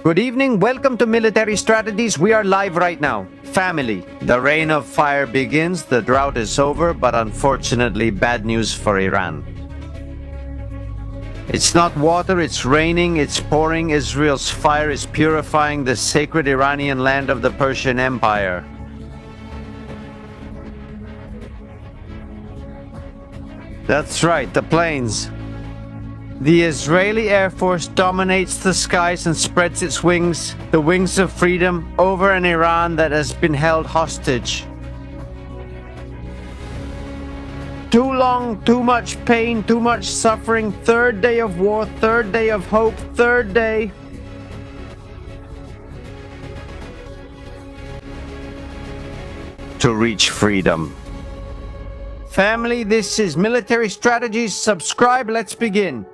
Good evening, welcome to Military Strategies. We are live right now. Family, the reign of fire begins, the drought is over, but unfortunately bad news for Iran. It's not water, it's raining, it's pouring. Israel's fire is purifying the sacred Iranian land of the Persian Empire. That's right, the planes. The Israeli Air Force dominates the skies and spreads its wings, the wings of freedom, over an Iran that has been held hostage. Too long, too much pain, too much suffering, third day of war, third day of hope, third day. To reach freedom. Family, this is Military Strategies. Subscribe, let's begin.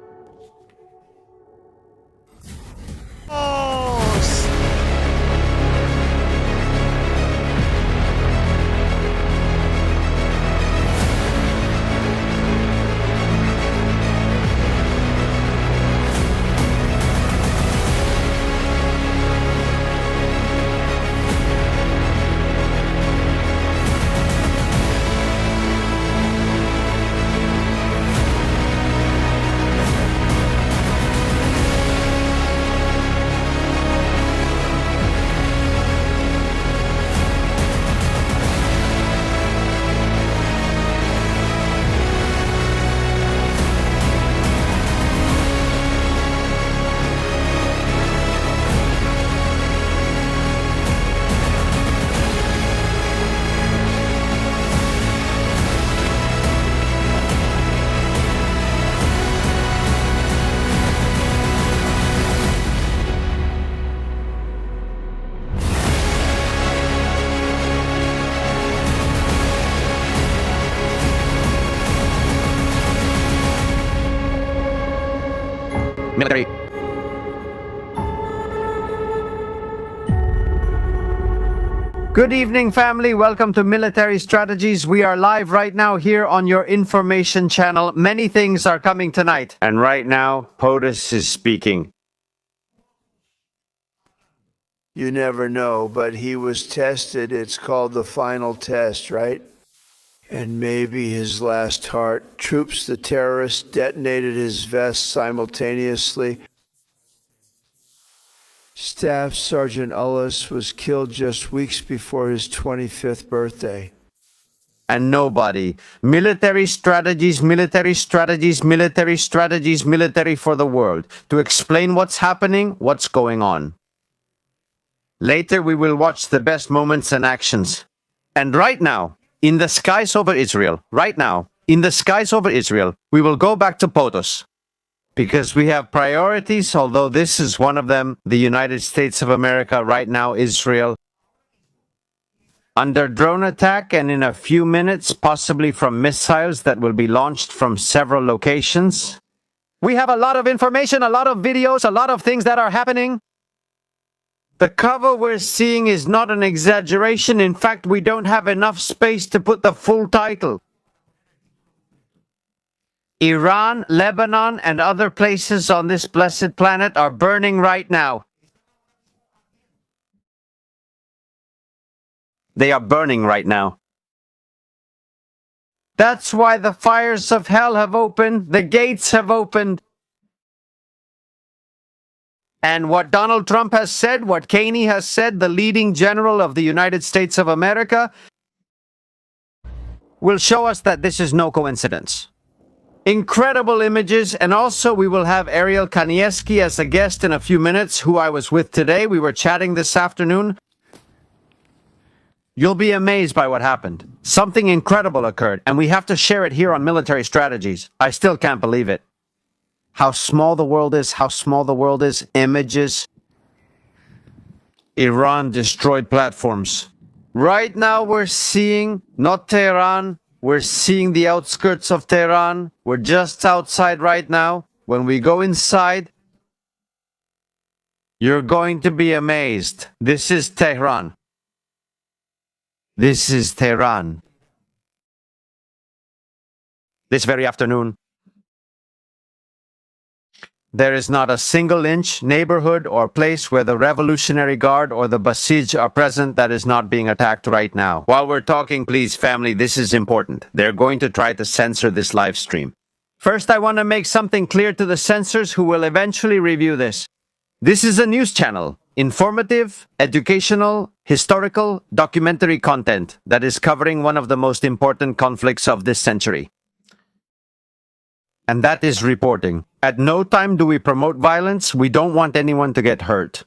Military. Good evening, family. Welcome to Military Strategies. We are live right now here on your information channel. Many things are coming tonight. And right now, POTUS is speaking. You never know, but he was tested. It's called the final test, right? And maybe his last heart. Troops, the terrorists, detonated his vest simultaneously. Staff Sergeant Ullis was killed just weeks before his 25th birthday. And nobody. Military strategies, military strategies, military strategies, military for the world. To explain what's happening, what's going on. Later we will watch the best moments and actions. And right now, in the skies over Israel, right now, in the skies over Israel, we will go back to POTUS. Because we have priorities, although this is one of them, the United States of America, right now, Israel. Under drone attack, and in a few minutes, possibly from missiles that will be launched from several locations. We have a lot of information, a lot of videos, a lot of things that are happening. The cover we're seeing is not an exaggeration. In fact, we don't have enough space to put the full title. Iran, Lebanon, and other places on this blessed planet are burning right now. They are burning right now. That's why the fires of hell have opened, the gates have opened. And what Donald Trump has said, what Kenney has said, the leading general of the United States of America, will show us that this is no coincidence. Incredible images, and also we will have Ariel Kanieski as a guest in a few minutes, who I was with today. We were chatting this afternoon. You'll be amazed by what happened. Something incredible occurred, and we have to share it here on Military Strategies. I still can't believe it. How small the world is, how small the world is. Images. Iran destroyed platforms. Right now we're seeing, not Tehran, we're seeing the outskirts of Tehran. We're just outside right now. When we go inside, you're going to be amazed. This is Tehran. This is Tehran. This very afternoon, There is not a single inch, neighborhood, or place where the Revolutionary Guard or the Basij are present that is not being attacked right now. While we're talking, please, family, this is important. They're going to try to censor this live stream. First, I want to make something clear to the censors who will eventually review this. This is a news channel. Informative, educational, historical, documentary content that is covering one of the most important conflicts of this century. And that is reporting. At no time do we promote violence. We don't want anyone to get hurt.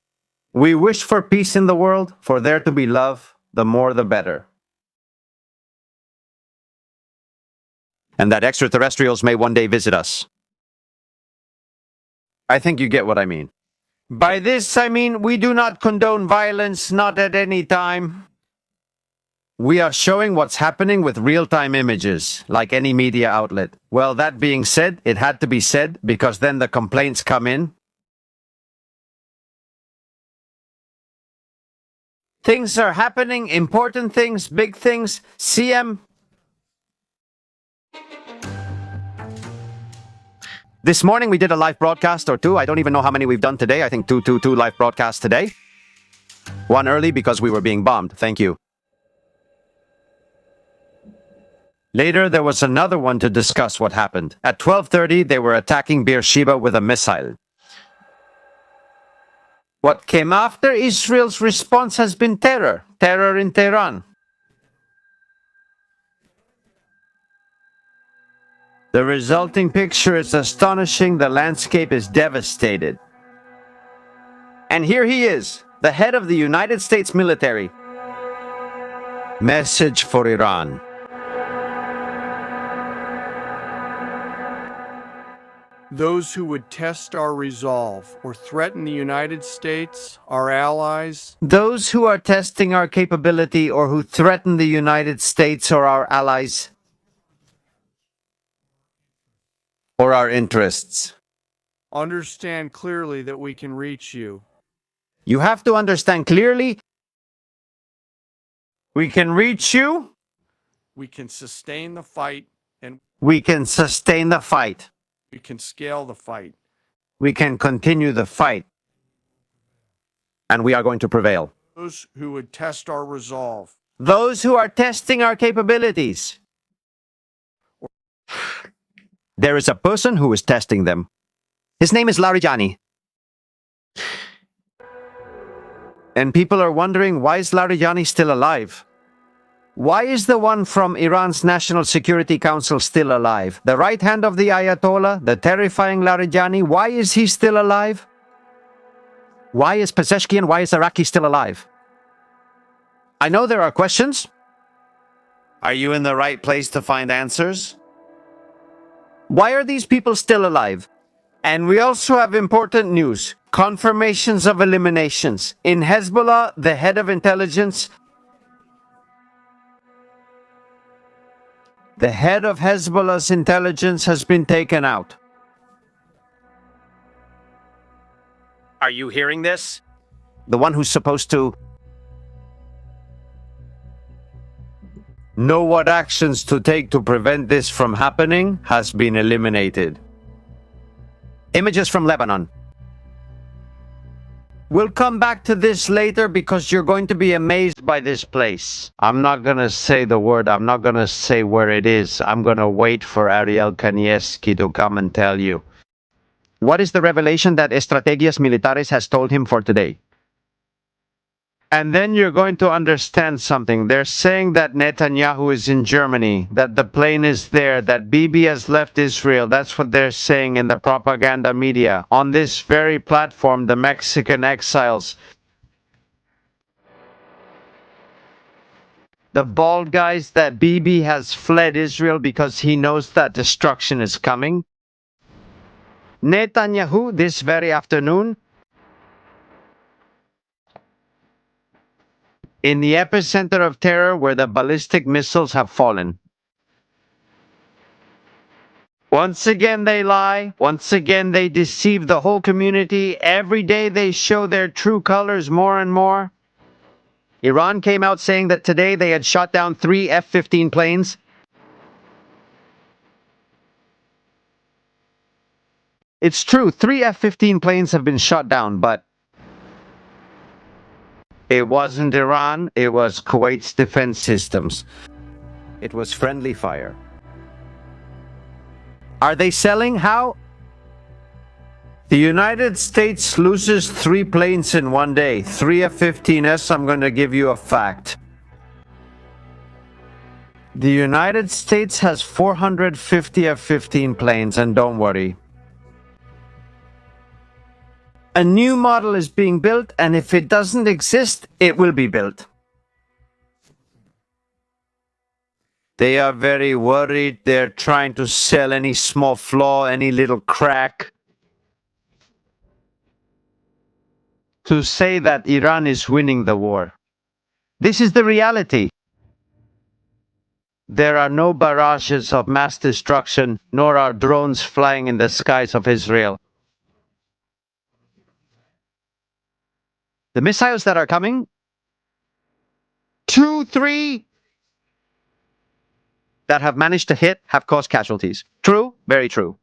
We wish for peace in the world, for there to be love, the more the better. And that extraterrestrials may one day visit us. I think you get what I mean. By this, I mean we do not condone violence, not at any time. We are showing what's happening with real-time images, like any media outlet. Well, that being said, it had to be said, because then the complaints come in. Things are happening, important things, big things. CM. This morning we did a live broadcast or two. I don't even know how many we've done today. I think two live broadcasts today. One early because we were being bombed. Thank you. Later, there was another one to discuss what happened. At 12:30, they were attacking Beersheba with a missile. What came after Israel's response has been terror. Terror in Tehran. The resulting picture is astonishing. The landscape is devastated. And here he is, the head of the United States military. Message for Iran. Those who would test our resolve or threaten the United States, our allies, Those who are testing our capability or who threaten the United States or our allies or our interests. understand clearly that we can reach you. You have to understand clearly. We can reach you. We can sustain the fight, and We can sustain the fight. we can scale the fight. We can continue the fight. And we are going to prevail. Those who would test our resolve, Those who are testing our capabilities. There is a person who is testing them. His name is Larijani. And people are wondering, why is Larijani still alive? Why is the one from Iran's National Security Council still alive? The right hand of the Ayatollah, the terrifying Larijani, why is he still alive? Why is Pezeshkian, why is Iraqi still alive? I know there are questions. Are you in the right place to find answers? Why are these people still alive? And we also have important news. Confirmations of eliminations. In Hezbollah, the head of intelligence, the head of Hezbollah's intelligence has been taken out. Are you hearing this? The one who's supposed to know what actions to take to prevent this from happening has been eliminated. Images from Lebanon. We'll come back to this later because you're going to be amazed by this place. I'm not going to say the word. I'm not going to say where it is. I'm going to wait for Ariel Kanievski to come and tell you. What is the revelation that Estrategias Militares has told him for today? And then you're going to understand something. They're saying that Netanyahu is in Germany, that the plane is there, that Bibi has left Israel. That's what they're saying in the propaganda media. On this very platform, the Mexican exiles, the bald guys, that Bibi has fled Israel because he knows that destruction is coming. Netanyahu, this very afternoon, in the epicenter of terror where the ballistic missiles have fallen. Once again they lie, once again they deceive the whole community, every day they show their true colors more and more. Iran came out saying that today they had shot down 3 F-15 planes. It's true, 3 F-15 planes have been shot down, but it wasn't Iran, it was Kuwait's defense systems. It was friendly fire. Are they selling? How? The United States loses 3 planes in one day. 3 F-15s, I'm going to give you a fact. The United States has 450 F-15 planes, and don't worry. A new model is being built, and if it doesn't exist, it will be built. They are very worried. They're trying to sell any small flaw, any little crack, to say that Iran is winning the war. This is the reality. There are no barrages of mass destruction, nor are drones flying in the skies of Israel. The missiles that are coming, 2, 3, that have managed to hit have caused casualties. True, very true.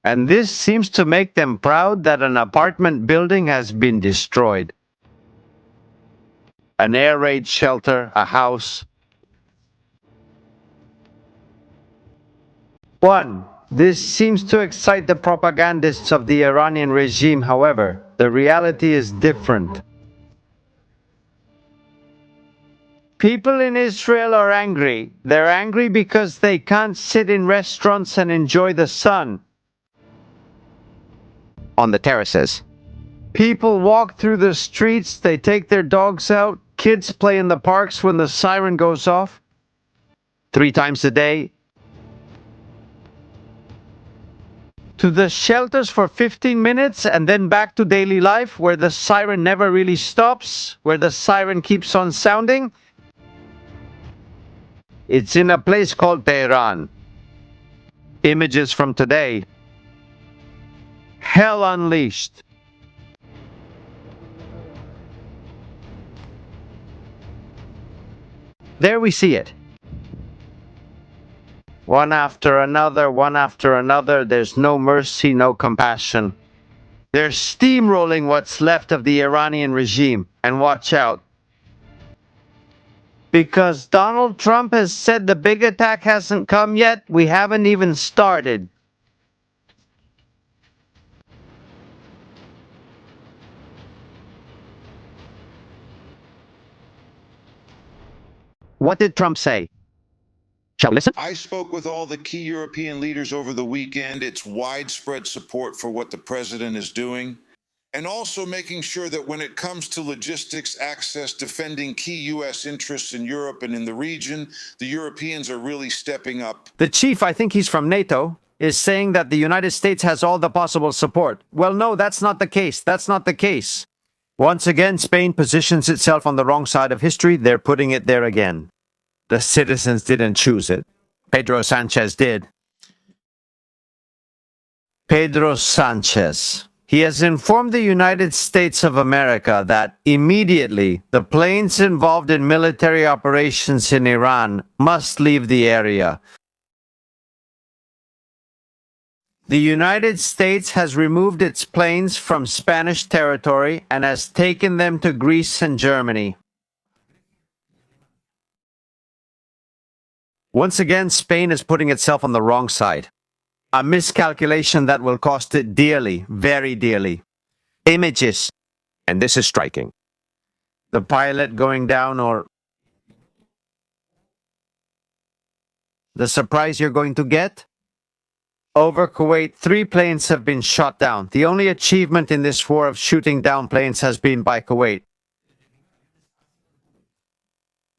And this seems to make them proud that an apartment building has been destroyed. An air raid shelter, a house. 1. This seems to excite the propagandists of the Iranian regime. However, the reality is different. People in Israel are angry. They're angry because they can't sit in restaurants and enjoy the sun on the terraces. People walk through the streets, they take their dogs out, kids play in the parks when the siren goes off 3 times a day. To the shelters for 15 minutes and then back to daily life where the siren never really stops, where the siren keeps on sounding. It's in a place called Tehran. Images from today. Hell unleashed. There we see it. One after another, there's no mercy, no compassion. They're steamrolling what's left of the Iranian regime. And watch out. Because Donald Trump has said the big attack hasn't come yet, we haven't even started. What did Trump say? Shall we listen? I spoke with all the key European leaders over the weekend. It's widespread support for what the president is doing, and also making sure that when it comes to logistics, access, defending key U.S. interests in Europe and in the region, the Europeans are really stepping up. The chief, I think he's from NATO, is saying that the United States has all the possible support. Well, no, that's not the case. That's not the case. Once again, Spain positions itself on the wrong side of history. They're putting it there again. The citizens didn't choose it. Pedro Sanchez did. Pedro Sanchez. He has informed the United States of America that immediately the planes involved in military operations in Iran must leave the area. The United States has removed its planes from Spanish territory and has taken them to Greece and Germany. Once again, Spain is putting itself on the wrong side. A miscalculation that will cost it dearly, very dearly. Images, and this is striking. The pilot going down, or the surprise you're going to get? Over Kuwait, 3 planes have been shot down. The only achievement in this war of shooting down planes has been by Kuwait.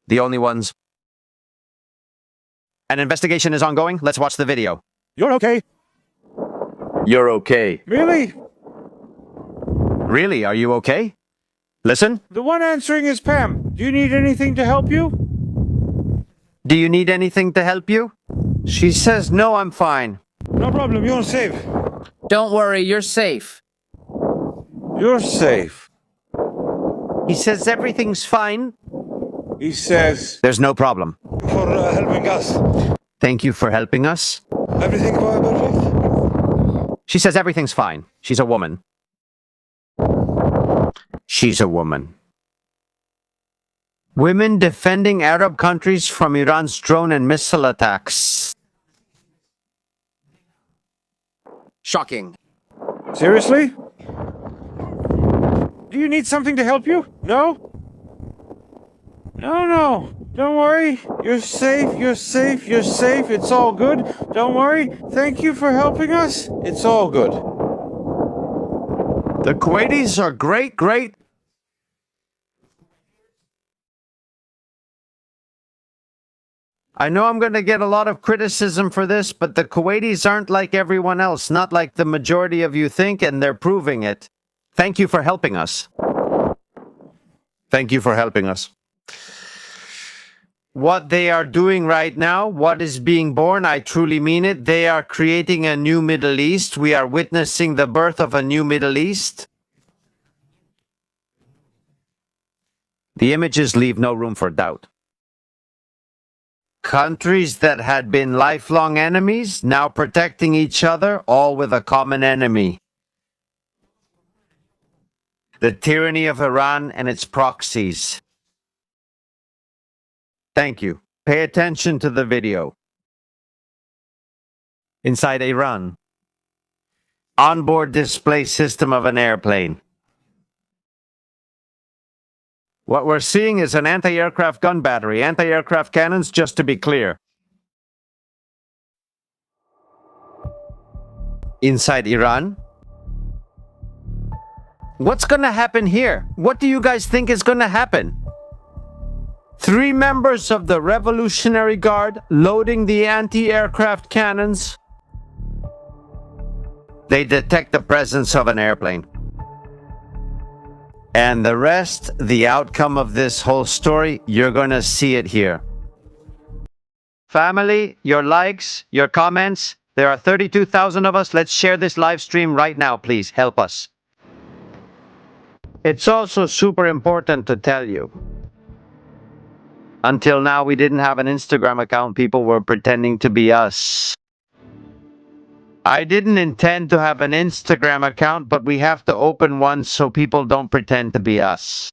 The only ones. An investigation is ongoing. Let's watch the video. You're okay. You're okay. Really? Really? Are you okay? Listen. The one answering is Pam. Do you need anything to help you? Do you need anything to help you? She says, no, I'm fine. No problem. You're safe. Don't worry, you're safe. You're safe. He says everything's fine. He says, There's no problem. for helping us. Thank you for helping us. Everything going perfect? She says everything's fine. She's a woman. She's a woman. Women defending Arab countries from Iran's drone and missile attacks. Shocking. Seriously? Do you need something to help you? No? No. Don't worry. You're safe. It's all good. Don't worry. Thank you for helping us. It's all good. The Kuwaitis are great. I know I'm going to get a lot of criticism for this, but the Kuwaitis aren't like everyone else, not like the majority of you think, and they're proving it. Thank you for helping us. Thank you for helping us. What they are doing right now, what is being born, I truly mean it. They are creating a new Middle East. We are witnessing the birth of a new Middle East. The images leave no room for doubt. Countries that had been lifelong enemies, now protecting each other, all with a common enemy. The tyranny of Iran and its proxies. Thank you. Pay attention to the video. Inside Iran. Onboard display system of an airplane. What we're seeing is an anti-aircraft gun battery, anti-aircraft cannons, just to be clear. Inside Iran. What's gonna happen here? What do you guys think is gonna happen? 3 members of the Revolutionary Guard loading the anti-aircraft cannons. They detect the presence of an airplane. And the rest, the outcome of this whole story, you're gonna see it here. Family, your likes, your comments. There are 32,000 of us. Let's share this live stream right now, please. Help us. It's also super important to tell you. Until now, we didn't have an Instagram account. People were pretending to be us. I didn't intend to have an Instagram account, but we have to open one so people don't pretend to be us.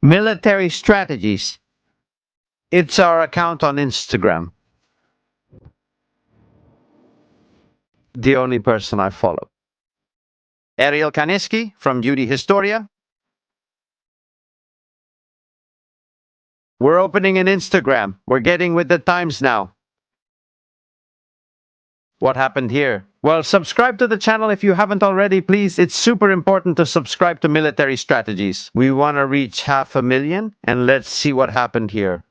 Military strategies. It's our account on Instagram. The only person I follow. Ariel Kaniski from Duty Historia. We're opening an Instagram. We're getting with the times now. What happened here? Well, subscribe to the channel if you haven't already, please. It's super important to subscribe to Military Strategies. We want to reach 500,000, and let's see what happened here.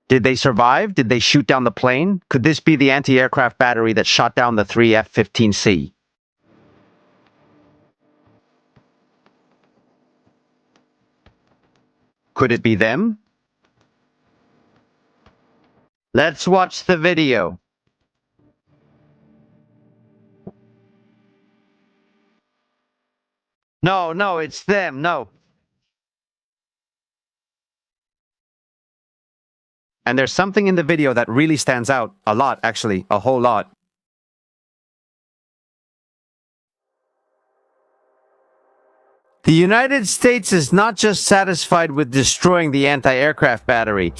Did they survive? Did they shoot down the plane? Could this be the anti-aircraft battery that shot down the 3 F-15C? Could it be them? Let's watch the video. No, it's them, no. And there's something in the video that really stands out. A lot, actually. A whole lot. The United States is not just satisfied with destroying the anti-aircraft battery,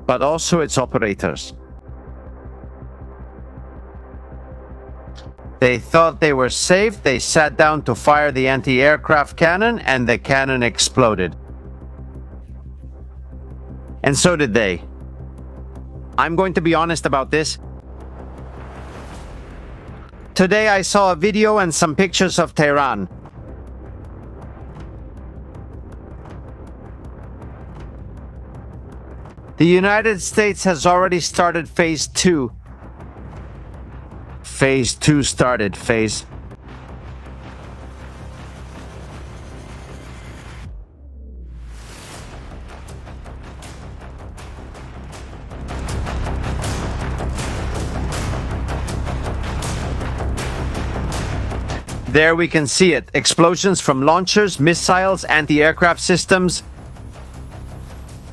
but also its operators. They thought they were safe, they sat down to fire the anti-aircraft cannon, and the cannon exploded. And so did they. I'm going to be honest about this. Today I saw a video and some pictures of Tehran. The United States has already started phase 2. Phase 2 started, phase. There we can see it. Explosions from launchers, missiles, anti-aircraft systems.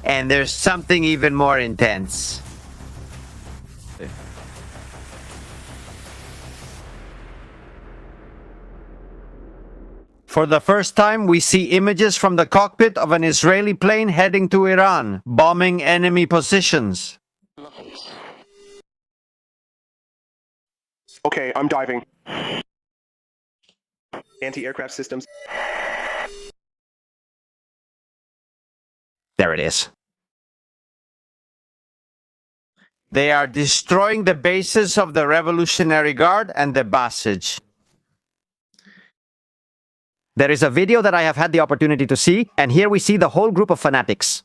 And there's something even more intense. For the first time, we see images from the cockpit of an Israeli plane heading to Iran, bombing enemy positions. Okay, I'm diving. Anti-aircraft systems. There it is. They are destroying the bases of the Revolutionary Guard and the Basij. There is a video that I have had the opportunity to see, and here we see the whole group of fanatics.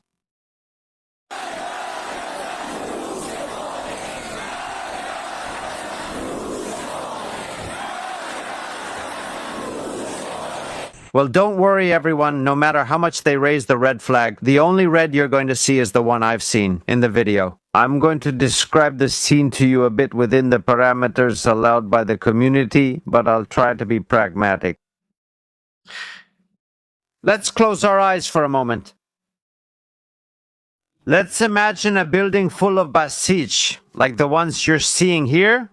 Well, don't worry, everyone. No matter how much they raise the red flag, the only red you're going to see is the one I've seen in the video. I'm going to describe the scene to you a bit within the parameters allowed by the community, but I'll try to be pragmatic. Let's close our eyes for a moment. Let's imagine a building full of Basij, like the ones you're seeing here.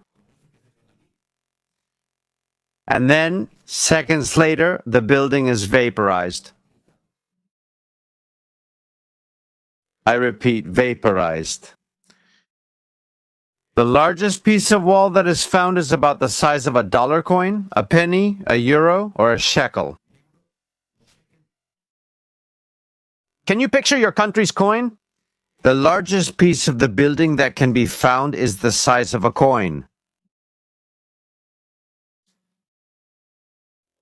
And then, seconds later, the building is vaporized. I repeat, vaporized. The largest piece of wall that is found is about the size of a dollar coin, a penny, a euro, or a shekel. Can you picture your country's coin? The largest piece of the building that can be found is the size of a coin.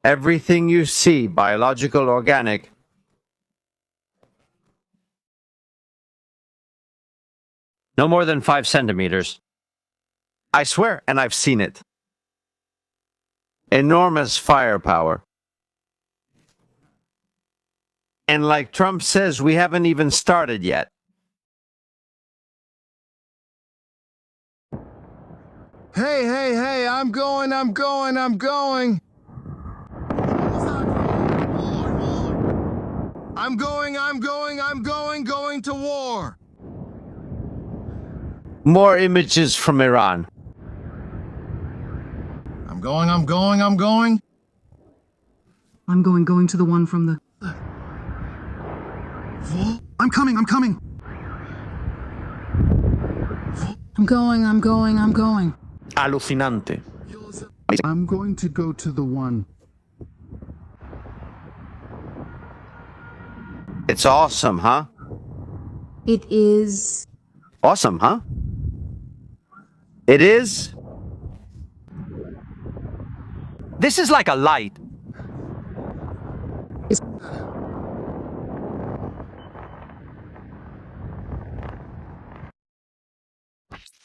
Everything you see, biological, organic, no more than 5 centimeters. I swear, and I've seen it. Enormous firepower. And like Trump says, we haven't even started yet. Hey, I'm going. Going to war. More images from Iran. I'm going. Going to the one from the... I'm coming. I'm going. Alucinante. I'm going to go to the one. It's awesome, huh? It is... Awesome, huh? It is. This is like a light.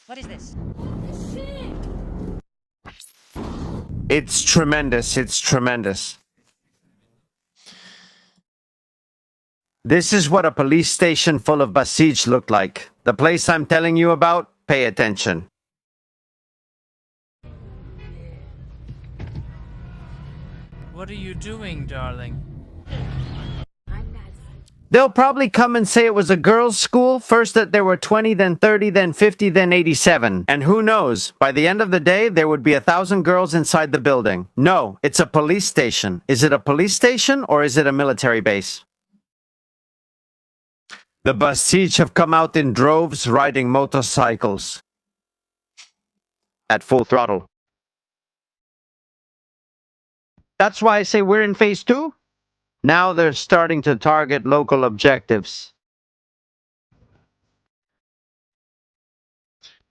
What is this? It's tremendous. This is what a police station full of Basij looked like. The place I'm telling you about, pay attention. What are you doing, darling? They'll probably come and say it was a girls' school, first that there were 20, then 30, then 50, then 87. And who knows, by the end of the day, there would be 1,000 girls inside the building. No, it's a police station. Is it a police station or is it a military base? The Basij have come out in droves riding motorcycles at full throttle. That's why I say we're in phase 2. Now they're starting to target local objectives.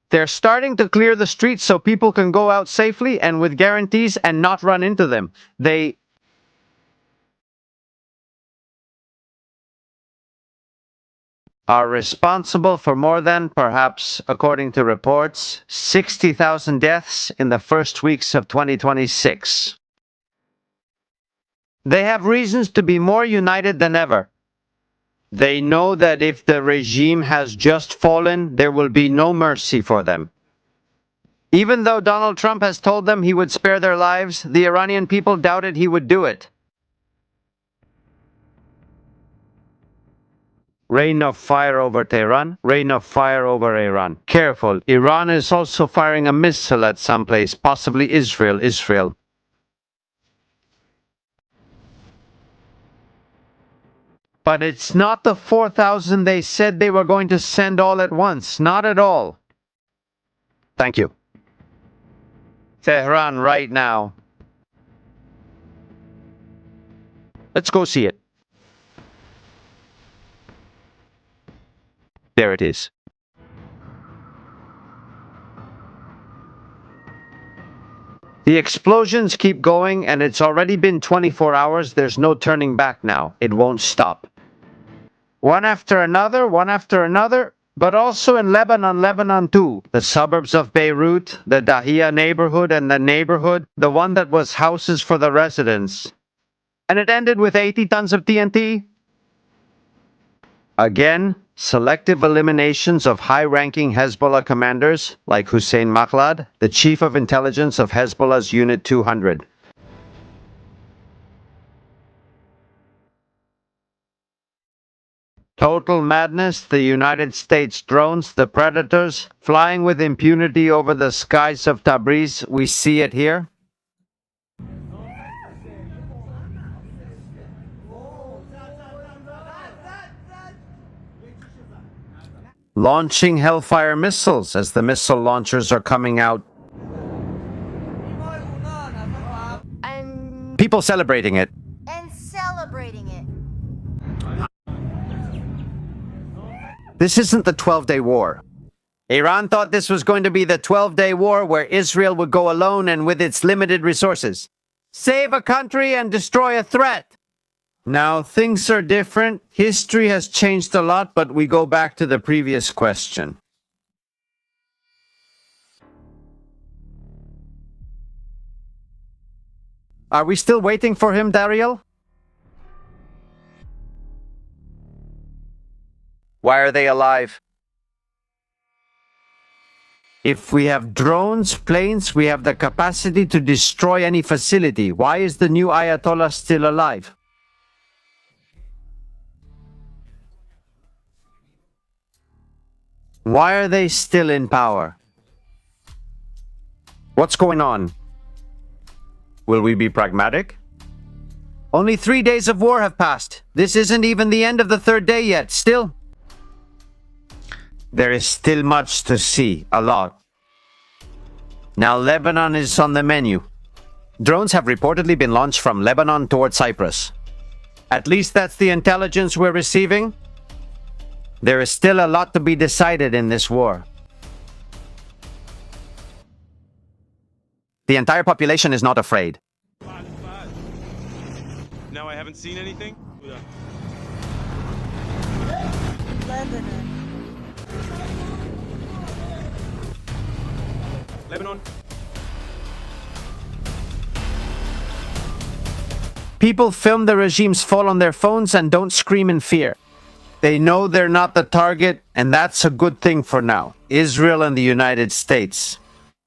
They're starting to clear the streets so people can go out safely and with guarantees and not run into them. They are responsible for more than, perhaps, according to reports, 60,000 deaths in the first weeks of 2026. They have reasons to be more united than ever. They know that if the regime has just fallen, there will be no mercy for them. Even though Donald Trump has told them he would spare their lives, the Iranian people doubted he would do it. Rain of fire over Tehran, rain of fire over Iran. Careful, Iran is also firing a missile at some place, possibly Israel. But it's not the 4,000 they said they were going to send all at once, not at all. Thank you. Tehran right now. Let's go see it. There it is. The explosions keep going, and it's already been 24 hours. There's no turning back now. It won't stop. One after another, but also in Lebanon too. The suburbs of Beirut, the Dahia neighborhood, and the one that was houses for the residents. And it ended with 80 tons of TNT. Again, selective eliminations of high-ranking Hezbollah commanders, like Hussein Makhlad, the chief of intelligence of Hezbollah's Unit 200. Total madness, the United States drones, the predators, flying with impunity over the skies of Tabriz. We see it here. Launching Hellfire missiles as the missile launchers are coming out. People celebrating it. And celebrating it. This isn't the 12-day war. Iran thought this was going to be the 12-day war where Israel would go alone and with its limited resources. Save a country and destroy a threat. Now, things are different. History has changed a lot, but we go back to the previous question. Are we still waiting for him, Dariel? Why are they alive? If we have drones, planes, we have the capacity to destroy any facility. Why is the new Ayatollah still alive? Why are they still in power? What's going on? Will we be pragmatic? Only 3 days of war have passed. This isn't even the end of the third day yet. Still, there is still much to see. A lot. Now Lebanon is on the menu. Drones have reportedly been launched from Lebanon toward Cyprus. At least that's the intelligence we're receiving. There is still a lot to be decided in this war. The entire population is not afraid. Now I haven't seen anything? Lebanon. People film the regime's fall on their phones and don't scream in fear. They know they're not the target, and that's a good thing for now. Israel and the United States.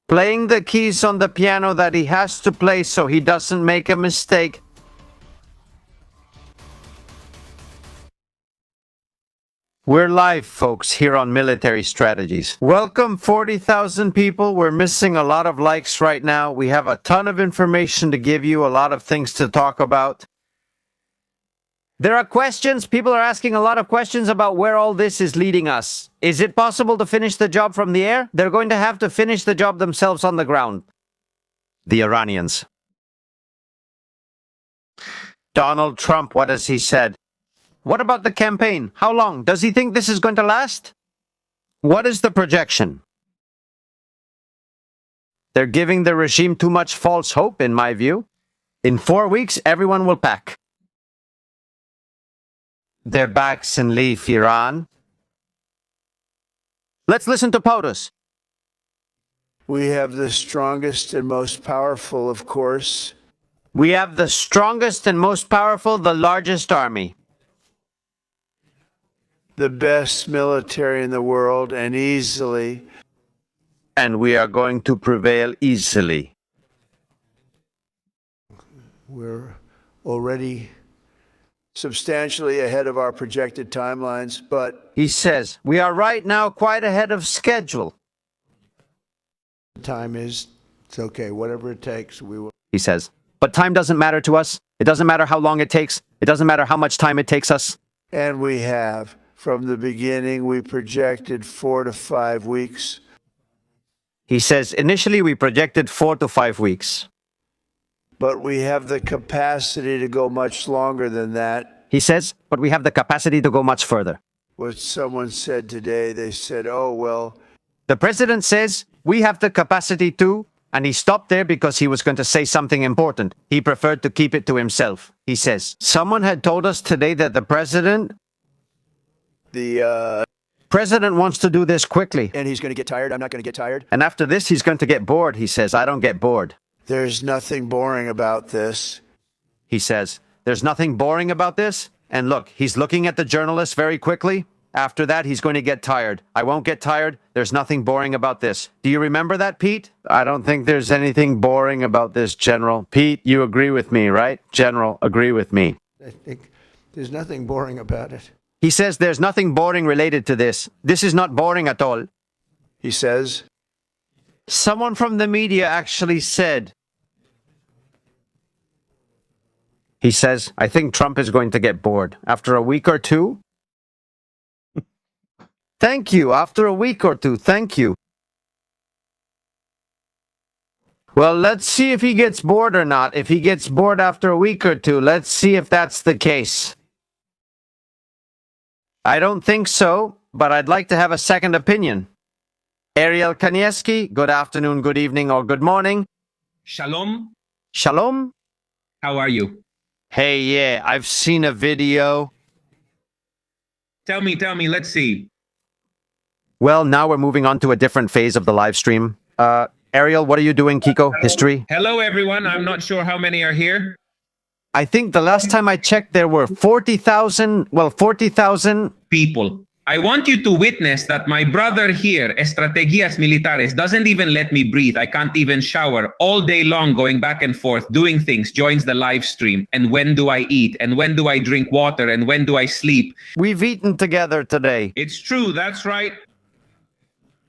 Playing the keys on the piano that he has to play so he doesn't make a mistake. We're live, folks, here on Military Strategies. Welcome, 40,000 people. We're missing a lot of likes right now. We have a ton of information to give you, a lot of things to talk about. There are questions. People are asking a lot of questions about where all this is leading us. Is it possible to finish the job from the air? They're going to have to finish the job themselves on the ground. The Iranians. Donald Trump, what has he said? What about the campaign? How long? Does he think this is going to last? What is the projection? They're giving the regime too much false hope, in my view. In 4 weeks, everyone will pack their bags and leave Iran. Let's listen to POTUS. We have the strongest and most powerful, of course. We have the strongest and most powerful, the largest army. The best military in the world, and easily. And we are going to prevail easily. We're already substantially ahead of our projected timelines, but He says, we are right now quite ahead of schedule. time is, it's okay, whatever it takes, we will. He says, but time doesn't matter to us. It doesn't matter how long it takes. It doesn't matter how much time it takes us. And we have. From the beginning, we projected 4 to 5 weeks. He says, initially we projected 4 to 5 weeks. But we have the capacity to go much longer than that. He says, but we have the capacity to go much further. What someone said today, they said, oh, well. The president says, we have the capacity to, and he stopped there because he was going to say something important. He preferred to keep it to himself. He says, someone had told us today that the president wants to do this quickly. And he's going to get tired. I'm not going to get tired. And after this, he's going to get bored. He says, I don't get bored. There's nothing boring about this. He says, there's nothing boring about this. And look, he's looking at the journalists very quickly. After that, he's going to get tired. I won't get tired. There's nothing boring about this. Do you remember that, Pete? I don't think there's anything boring about this, General. Pete, you agree with me, right? General, agree with me. I think there's nothing boring about it. He says there's nothing boring related to this. This is not boring at all. He says. Someone from the media actually said. He says, I think Trump is going to get bored. After a week or two? Thank you. After a week or two. Thank you. Well, let's see if he gets bored or not. If he gets bored after a week or two, let's see if that's the case. I don't think so, but I'd like to have a second opinion. Ariel Kanieski, good afternoon, good evening, or good morning. Shalom. Shalom. How are you? Hey, yeah, I've seen a video. Tell me, let's see. Well, now we're moving on to a different phase of the live stream. Ariel, what are you doing, Kiko? History? Hello, everyone. I'm not sure how many are here. I think the last time I checked, there were 40,000 people. I want you to witness that my brother here, Estrategias Militares, doesn't even let me breathe. I can't even shower all day long, going back and forth, doing things, joins the live stream. And when do I eat? And when do I drink water? And when do I sleep? We've eaten together today. It's true. That's right.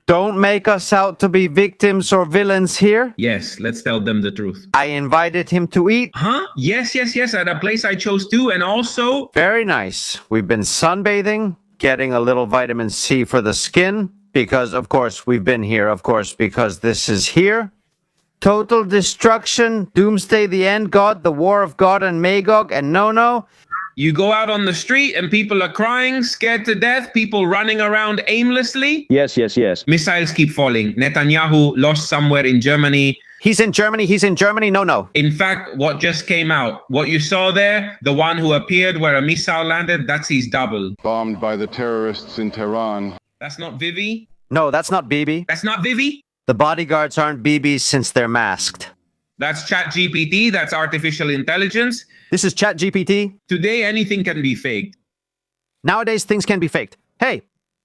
Don't make us out to be victims or villains here. Yes, let's tell them the truth. I invited him to eat. Huh? Yes, at a place I chose to, and also... Very nice. We've been sunbathing, getting a little vitamin C for the skin, because, of course, we've been here, of course, because this is here. Total destruction, doomsday, the end god, the war of God and Magog, and no. You go out on the street and people are crying, scared to death, people running around aimlessly. Yes. Missiles keep falling. Netanyahu lost somewhere in Germany. He's in Germany, no. In fact, what just came out, what you saw there, the one who appeared where a missile landed, that's his double. Bombed by the terrorists in Tehran. That's not Vivi? No, that's not Bibi. That's not Vivi? The bodyguards aren't BBs since they're masked. That's ChatGPT, that's artificial intelligence. This is ChatGPT. Today, anything can be faked. Nowadays, things can be faked. Hey.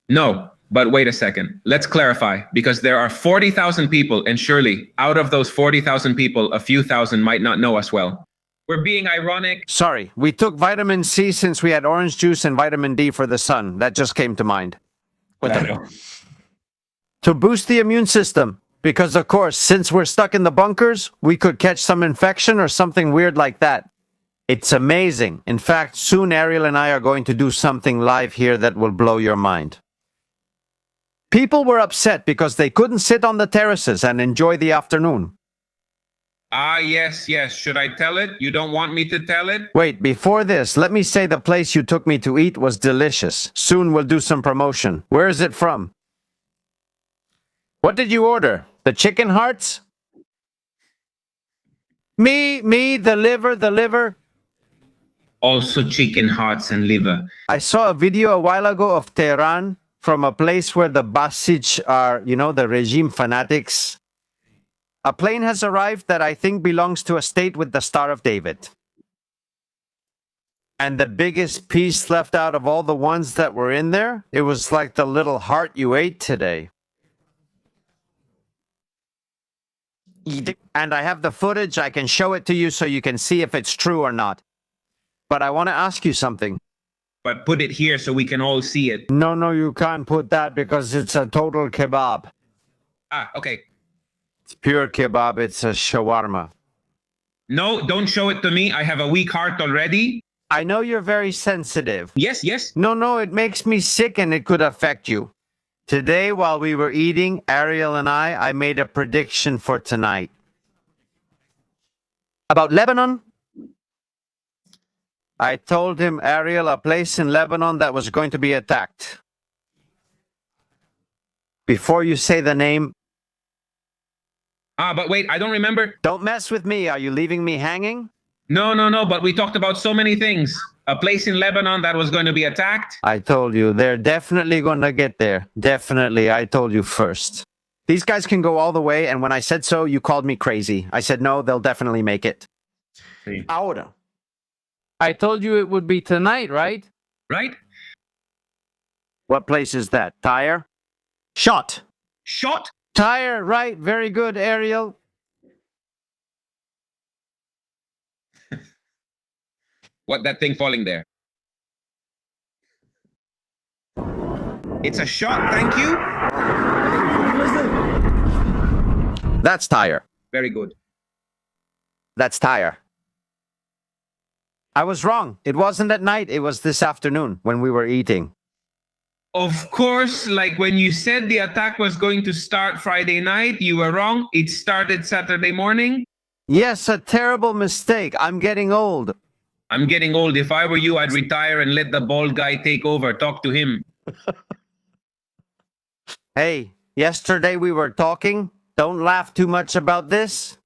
No, but wait a second. Let's clarify, because there are 40,000 people, and surely, out of those 40,000 people, a few thousand might not know us well. We're being ironic. Sorry, we took vitamin C since we had orange juice and vitamin D for the sun. That just came to mind. To boost the immune system. Because, of course, since we're stuck in the bunkers, we could catch some infection or something weird like that. It's amazing. In fact, soon Ariel and I are going to do something live here that will blow your mind. People were upset because they couldn't sit on the terraces and enjoy the afternoon. Ah, yes. Should I tell it? You don't want me to tell it? Wait, before this, let me say the place you took me to eat was delicious. Soon we'll do some promotion. Where is it from? What did you order? The chicken hearts? Me, the liver. Also chicken hearts and liver. I saw a video a while ago of Tehran from a place where the Basij are, the regime fanatics. A plane has arrived that I think belongs to a state with the Star of David. And the biggest piece left out of all the ones that were in there, it was like the little heart you ate today. And I have the footage. I can show it to you so you can see if it's true or not. But I want to ask you something. But put it here so we can all see it. No, you can't put that because it's a total kebab. Ah, okay. It's pure kebab. It's a shawarma. No, don't show it to me. I have a weak heart already. I know you're very sensitive. Yes. No, it makes me sick and it could affect you. Today, while we were eating, Ariel and I made a prediction for tonight. About Lebanon? I told him, Ariel, a place in Lebanon that was going to be attacked. Before you say the name... But wait, I don't remember. Don't mess with me. Are you leaving me hanging? No, but we talked about so many things. A place in Lebanon that was going to be attacked. I told you, they're definitely going to get there. Definitely, I told you first. These guys can go all the way, and when I said so, you called me crazy. I said, no, they'll definitely make it. Sí. Ahora. I told you it would be tonight, right? Right? What place is that? Tyre? Shot. Shot? Tyre, right. Very good, Ariel. What, that thing falling there? It's a shot, thank you. That's Tyre. Very good. That's Tyre. I was wrong. It wasn't at night. It was this afternoon when we were eating. Of course, like when you said the attack was going to start Friday night, you were wrong. It started Saturday morning. Yes, a terrible mistake. I'm getting old. I'm getting old. If I were you, I'd retire and let the bald guy take over. Talk to him. Hey, yesterday we were talking. Don't laugh too much about this.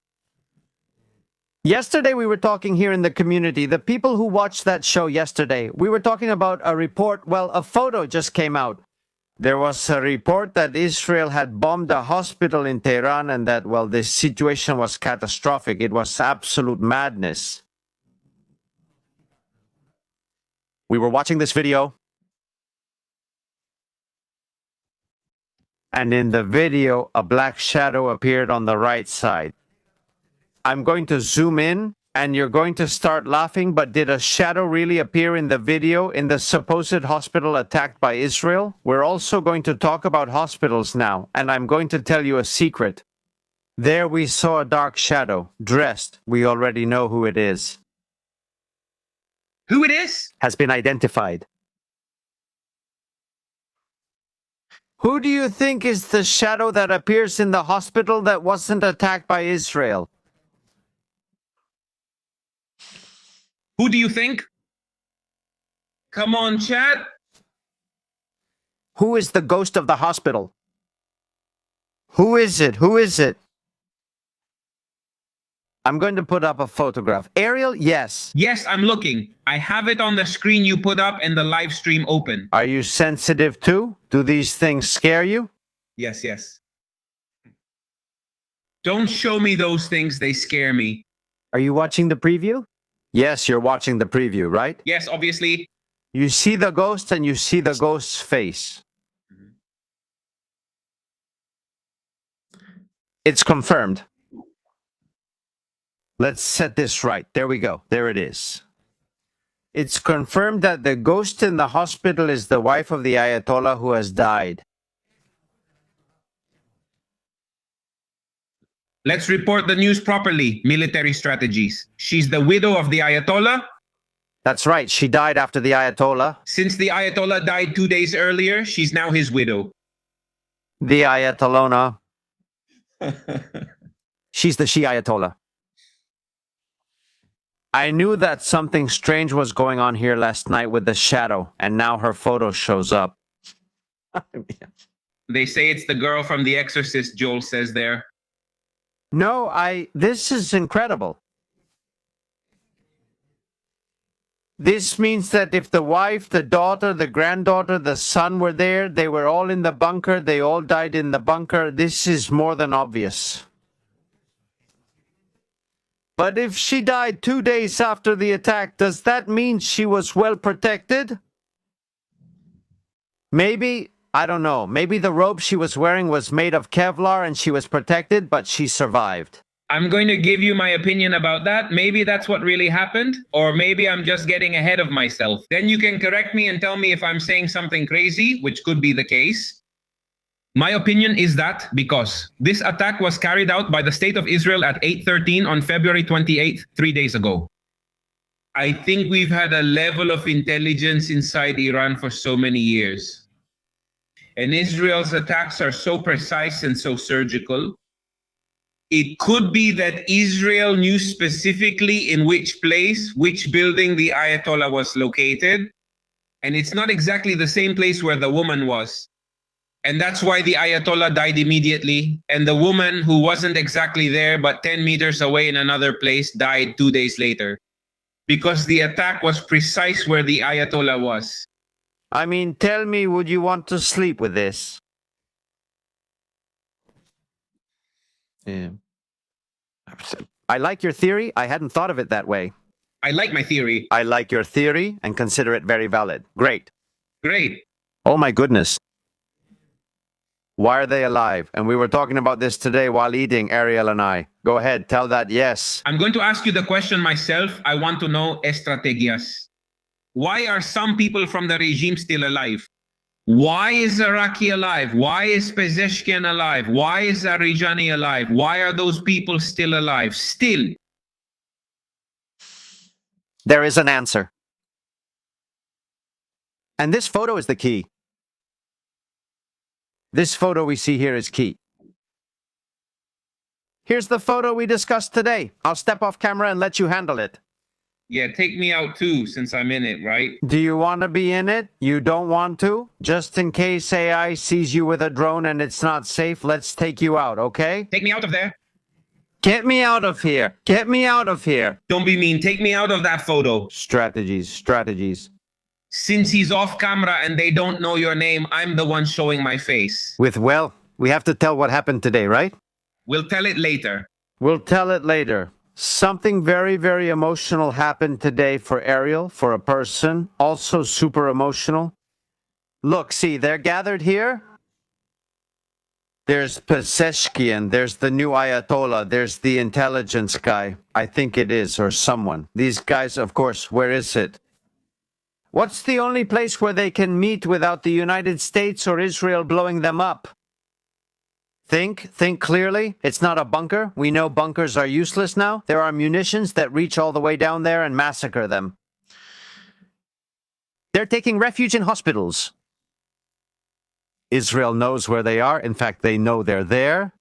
Yesterday we were talking here in the community. The people who watched that show yesterday, we were talking about a report. Well, a photo just came out. There was a report that Israel had bombed a hospital in Tehran and that, well, this situation was catastrophic. It was absolute madness. We were watching this video. And in the video, a black shadow appeared on the right side. I'm going to zoom in, and you're going to start laughing, but did a shadow really appear in the video in the supposed hospital attacked by Israel? We're also going to talk about hospitals now, and I'm going to tell you a secret. There we saw a dark shadow, dressed. We already know who it is. Who it is? Has been identified. Who do you think is the shadow that appears in the hospital that wasn't attacked by Israel? Who do you think? Come on, chat. Who is the ghost of the hospital? Who is it? Who is it? I'm going to put up a photograph. Ariel, yes. Yes, I'm looking. I have it on the screen you put up and the live stream open. Are you sensitive too? Do these things scare you? Yes. Don't show me those things. They scare me. Are you watching the preview? Yes, you're watching the preview, right? Yes, obviously. You see the ghost and you see the ghost's face. It's confirmed. Let's set this right. There we go. There it is. It's confirmed that the ghost in the hospital is the wife of the Ayatollah who has died. Let's report the news properly. Military strategies. She's the widow of the Ayatollah. That's right. She died after the Ayatollah. Since the Ayatollah died 2 days earlier, she's now his widow. The Ayatollah. She's the Ayatollah. I knew that something strange was going on here last night with the shadow, and now her photo shows up. They say it's the girl from The Exorcist, Joel says there. No, this is incredible. This means that if the wife, the daughter, the granddaughter, the son were there, they were all in the bunker, they all died in the bunker. This is more than obvious. But if she died 2 days after the attack, does that mean she was well protected? Maybe, I don't know, maybe the robe she was wearing was made of Kevlar and she was protected, but she survived. I'm going to give you my opinion about that. Maybe that's what really happened, or maybe I'm just getting ahead of myself. Then you can correct me and tell me if I'm saying something crazy, which could be the case. My opinion is that because this attack was carried out by the State of Israel at 8:13 on February 28th, 3 days ago. I think we've had a level of intelligence inside Iran for so many years. And Israel's attacks are so precise and so surgical. It could be that Israel knew specifically in which place, which building the Ayatollah was located. And it's not exactly the same place where the woman was. And that's why the Ayatollah died immediately. And the woman who wasn't exactly there, but 10 meters away in another place, died 2 days later. Because the attack was precise where the Ayatollah was. I mean, tell me, would you want to sleep with this? Yeah. I like your theory. I hadn't thought of it that way. I like my theory. I like your theory and consider it very valid. Great. Great. Oh my goodness. Why are they alive? And we were talking about this today while eating, Ariel and I. Go ahead, tell that yes. I'm going to ask you the question myself. I want to know estrategias. Why are some people from the regime still alive? Why is Iraqi alive? Why is Pezeshkian alive? Why is Arijani alive? Why are those people still alive? Still. There is an answer. And this photo is the key. This photo we see here is key. Here's the photo we discussed today. I'll step off camera and let you handle it. Yeah, take me out too, since I'm in it, right? Do you want to be in it? You don't want to? Just in case AI sees you with a drone and it's not safe, let's take you out, okay? Take me out of there. Get me out of here. Get me out of here. Don't be mean. Take me out of that photo. Strategies, strategies. Since he's off camera and they don't know your name, I'm the one showing my face. Well, we have to tell what happened today, right? We'll tell it later. We'll tell it later. Something very, very emotional happened today for Ariel, for a person. Also super emotional. Look, see, they're gathered here. There's Pezeshkian, there's the new Ayatollah, there's the intelligence guy. I think it is, or someone. These guys, of course, where is it? What's the only place where they can meet without the United States or Israel blowing them up? Think clearly. It's not a bunker. We know bunkers are useless now. There are munitions that reach all the way down there and massacre them. They're taking refuge in hospitals. Israel knows where they are. In fact, they know they're there.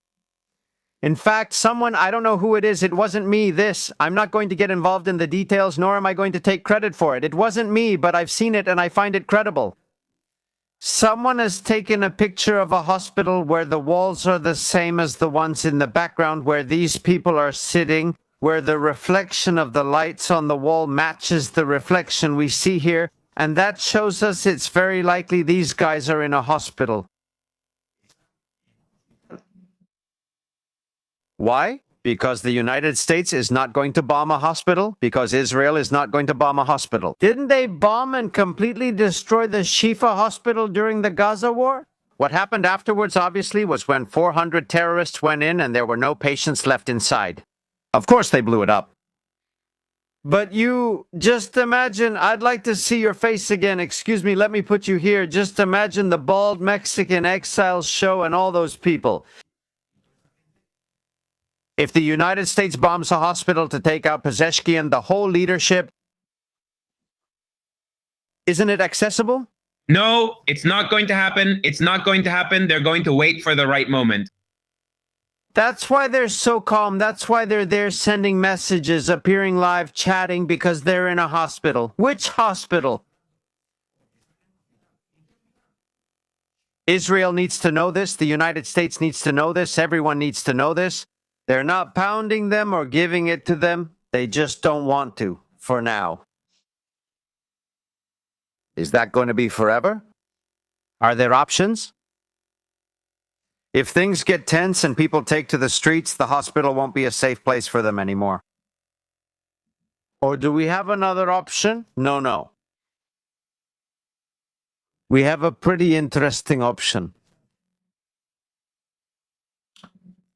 In fact, someone, I don't know who it is, it wasn't me, I'm not going to get involved in the details, nor am I going to take credit for it. It wasn't me, but I've seen it and I find it credible. Someone has taken a picture of a hospital where the walls are the same as the ones in the background where these people are sitting, where the reflection of the lights on the wall matches the reflection we see here, and that shows us it's very likely these guys are in a hospital. Why? Because the United States is not going to bomb a hospital? Because Israel is not going to bomb a hospital? Didn't they bomb and completely destroy the Shifa hospital during the Gaza war? What happened afterwards, obviously, was when 400 terrorists went in and there were no patients left inside. Of course they blew it up. But you, just imagine, I'd like to see your face again. Excuse me, let me put you here. Just imagine the bald Mexican exiles show and all those people. If the United States bombs a hospital to take out Pezeshkian, the whole leadership, isn't it accessible? No, it's not going to happen. It's not going to happen. They're going to wait for the right moment. That's why they're so calm. That's why they're there sending messages, appearing live, chatting, because they're in a hospital. Which hospital? Israel needs to know this. The United States needs to know this. Everyone needs to know this. They're not pounding them or giving it to them. They just don't want to, for now. Is that going to be forever? Are there options? If things get tense and people take to the streets, the hospital won't be a safe place for them anymore. Or do we have another option? No. We have a pretty interesting option.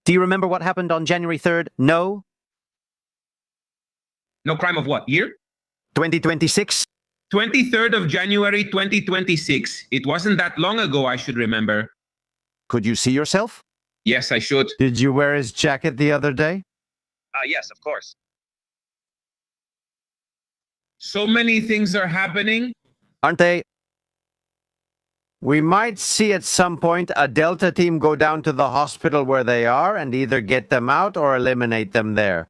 Do you remember what happened on January 3rd? No? No crime of what? Year? 2026? 23rd of January 2026. It wasn't that long ago, I should remember. Could you see yourself? Yes, I should. Did you wear his jacket the other day? Yes, of course. So many things are happening. Aren't they? We might see at some point a Delta team go down to the hospital where they are and either get them out or eliminate them there.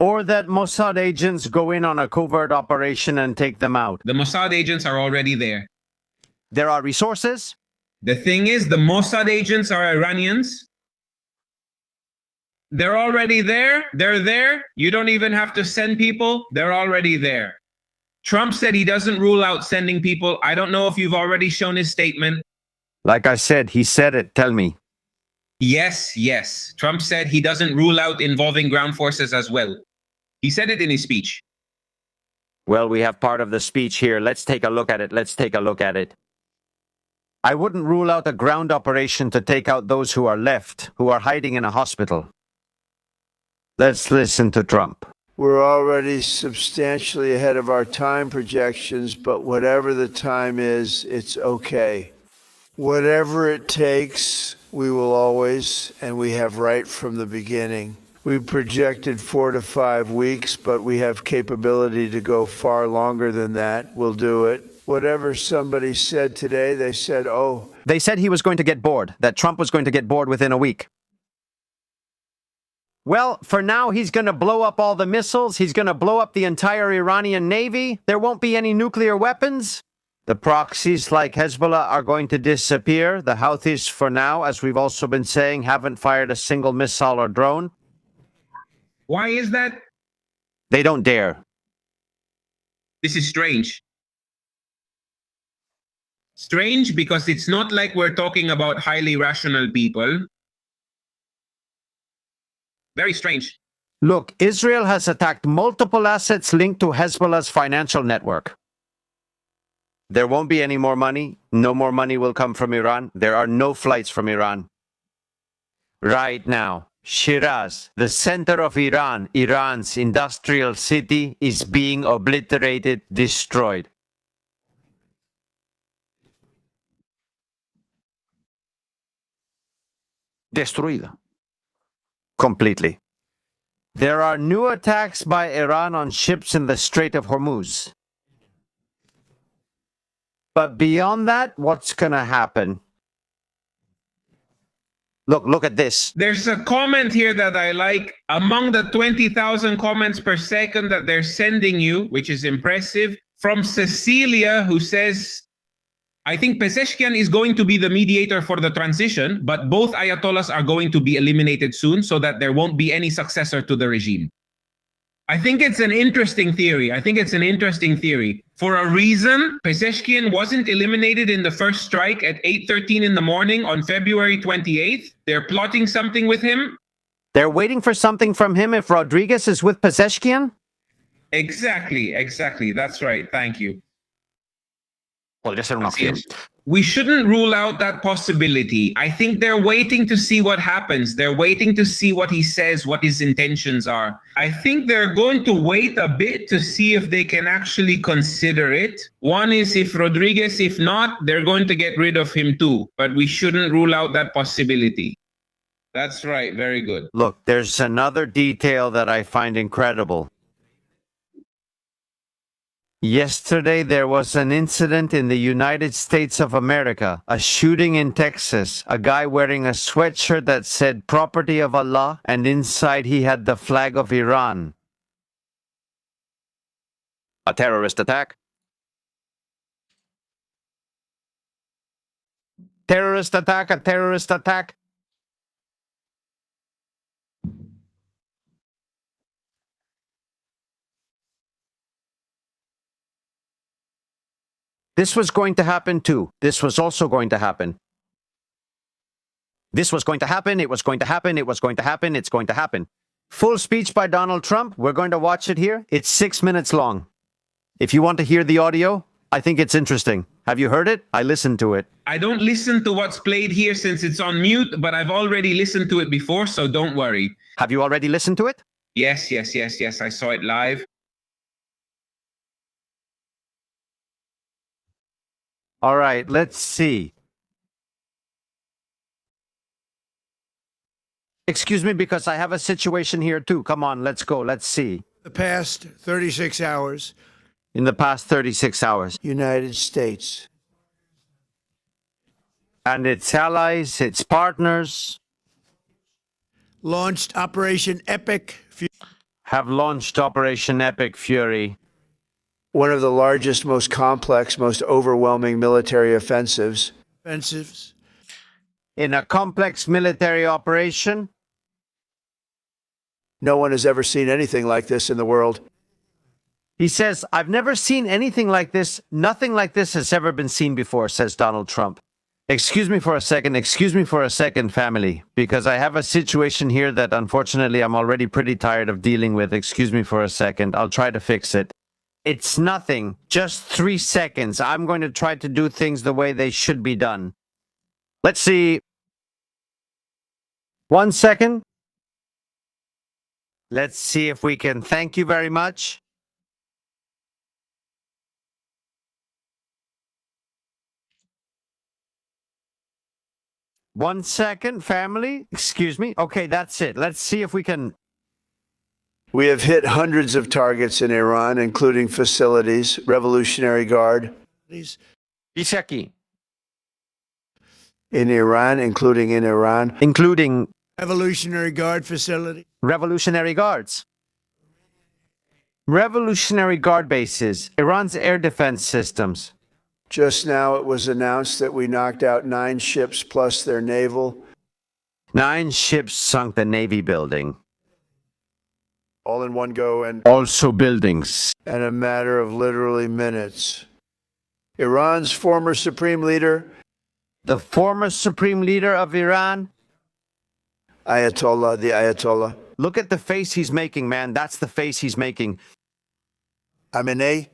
Or that Mossad agents go in on a covert operation and take them out. The Mossad agents are already there. There are resources. The thing is, the Mossad agents are Iranians. They're already there. They're there. You don't even have to send people. They're already there. Trump said he doesn't rule out sending people. I don't know if you've already shown his statement. Like I said, he said it. Tell me. Yes. Trump said he doesn't rule out involving ground forces as well. He said it in his speech. Well, we have part of the speech here. Let's take a look at it. I wouldn't rule out a ground operation to take out those who are left, who are hiding in a hospital. Let's listen to Trump. We're already substantially ahead of our time projections, but whatever the time is, it's okay. Whatever it takes, we will always, and we have right from the beginning. We projected 4 to 5 weeks, but we have capability to go far longer than that. We'll do it. Whatever somebody said today, they said, oh. They said he was going to get bored, that Trump was going to get bored within a week. Well, for now, he's going to blow up all the missiles. He's going to blow up the entire Iranian Navy. There won't be any nuclear weapons. The proxies like Hezbollah are going to disappear. The Houthis, for now, as we've also been saying, haven't fired a single missile or drone. Why is that? They don't dare. This is strange. Strange because it's not like we're talking about highly rational people. Very strange. Look, Israel has attacked multiple assets linked to Hezbollah's financial network. There won't be any more money. No more money will come from Iran. There are no flights from Iran. Right now, Shiraz, the center of Iran, Iran's industrial city, is being obliterated, destroyed. Destruida. Completely. There are new attacks by Iran on ships in the Strait of Hormuz. But beyond that, what's going to happen? Look at this. There's a comment here that I like. Among the 20,000 comments per second that they're sending you, which is impressive, from Cecilia, who says, I think Pezeshkian is going to be the mediator for the transition, but both Ayatollahs are going to be eliminated soon so that there won't be any successor to the regime. I think it's an interesting theory. For a reason, Pezeshkian wasn't eliminated in the first strike at 8:13 in the morning on February 28th. They're plotting something with him. They're waiting for something from him if Rodriguez is with Pezeshkian? Exactly. That's right. Thank you. Podría ser una opción. We shouldn't rule out that possibility. I think they're waiting to see what happens. They're waiting to see what he says, what his intentions are. I think they're going to wait a bit to see if they can actually consider it. One is if Rodriguez, if not, they're going to get rid of him too. But we shouldn't rule out that possibility. That's right. Very good. Look, there's another detail that I find incredible. Yesterday, there was an incident in the United States of America, a shooting in Texas, a guy wearing a sweatshirt that said property of Allah, and inside he had the flag of Iran. A terrorist attack? Terrorist attack, a terrorist attack. This was going to happen too. This was also going to happen. This was going to happen. It was going to happen. It was going to happen. It's going to happen. Full speech by Donald Trump. We're going to watch it here. It's 6 minutes long. If you want to hear the audio, I think it's interesting. Have you heard it? I listened to it. I don't listen to what's played here since it's on mute, but I've already listened to it before, so don't worry. Have you already listened to it? Yes. I saw it live. All right, let's see. Excuse me, because I have a situation here too. Come on, let's go. Let's see. The past 36 hours. In the past 36 hours. United States. And its allies, its partners. Launched Operation Epic. Have launched Operation Epic Fury. One of the largest, most complex, most overwhelming military offensives. In a complex military operation. No one has ever seen anything like this in the world. He says, I've never seen anything like this. Nothing like this has ever been seen before, says Donald Trump. Excuse me for a second, family, because I have a situation here that unfortunately I'm already pretty tired of dealing with. Excuse me for a second. I'll try to fix it. It's nothing. Just 3 seconds. I'm going to try to do things the way they should be done. Let's see. 1 second. Let's see if we can. Thank you very much. One second, family. Excuse me. Okay, that's it. Let's see if we can. We have hit hundreds of targets in Iran, including facilities, Revolutionary Guard. Dice aquí. In Iran, including in Iran. Including Revolutionary Guard facility. Revolutionary Guards. Revolutionary Guard bases. Iran's air defense systems. Just now it was announced that we knocked out 9 ships plus their naval. 9 ships sunk the Navy building. All in one go and also buildings. And a matter of literally minutes. Iran's former supreme leader. The former supreme leader of Iran. Ayatollah, the Ayatollah. Look at the face he's making, man. That's the face he's making. Khamenei.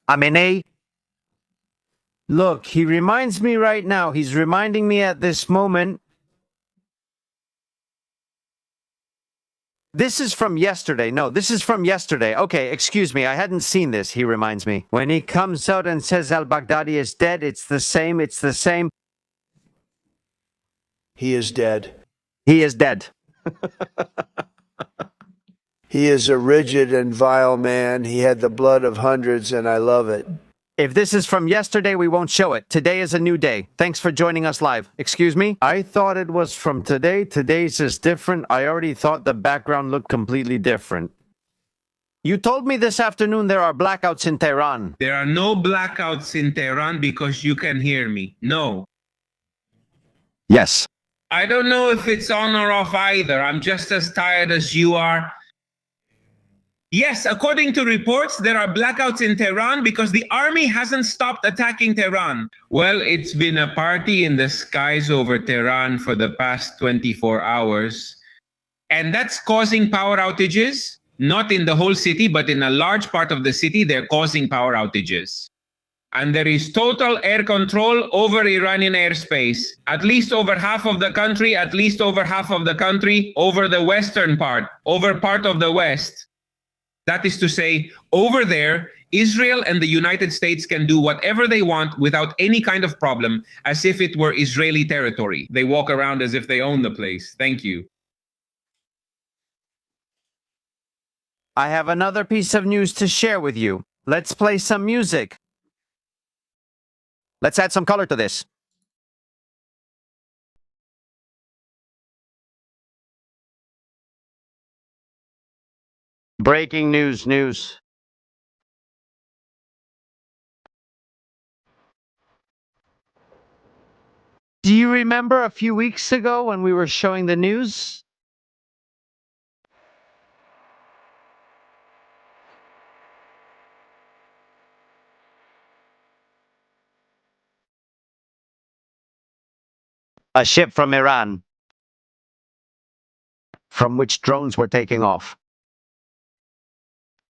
Khamenei. Look, he reminds me right now. He's reminding me at this moment. This is from yesterday. No, this is from yesterday. Okay, excuse me. I hadn't seen this, he reminds me. When he comes out and says al-Baghdadi is dead, it's the same. It's the same. He is dead. He is dead. He is a rigid and vile man. He had the blood of hundreds, and I love it. If this is from yesterday, we won't show it. Today is a new day. Thanks for joining us live. Excuse me? I thought it was from today. Today's is different. I already thought the background looked completely different. You told me this afternoon there are blackouts in Tehran. There are no blackouts in Tehran because you can hear me. No. Yes. I don't know if it's on or off either. I'm just as tired as you are. Yes, according to reports, there are blackouts in Tehran because the army hasn't stopped attacking Tehran. Well, it's been a party in the skies over Tehran for the past 24 hours. And that's causing power outages, not in the whole city, but in a large part of the city, they're causing power outages. And there is total air control over Iranian airspace, at least over half of the country, over the western part, over part of the West. That is to say, over there, Israel and the United States can do whatever they want without any kind of problem, as if it were Israeli territory. They walk around as if they own the place. Thank you. I have another piece of news to share with you. Let's play some music. Let's add some color to this. Breaking news. Do you remember a few weeks ago when we were showing the news? A ship from Iran, from which drones were taking off.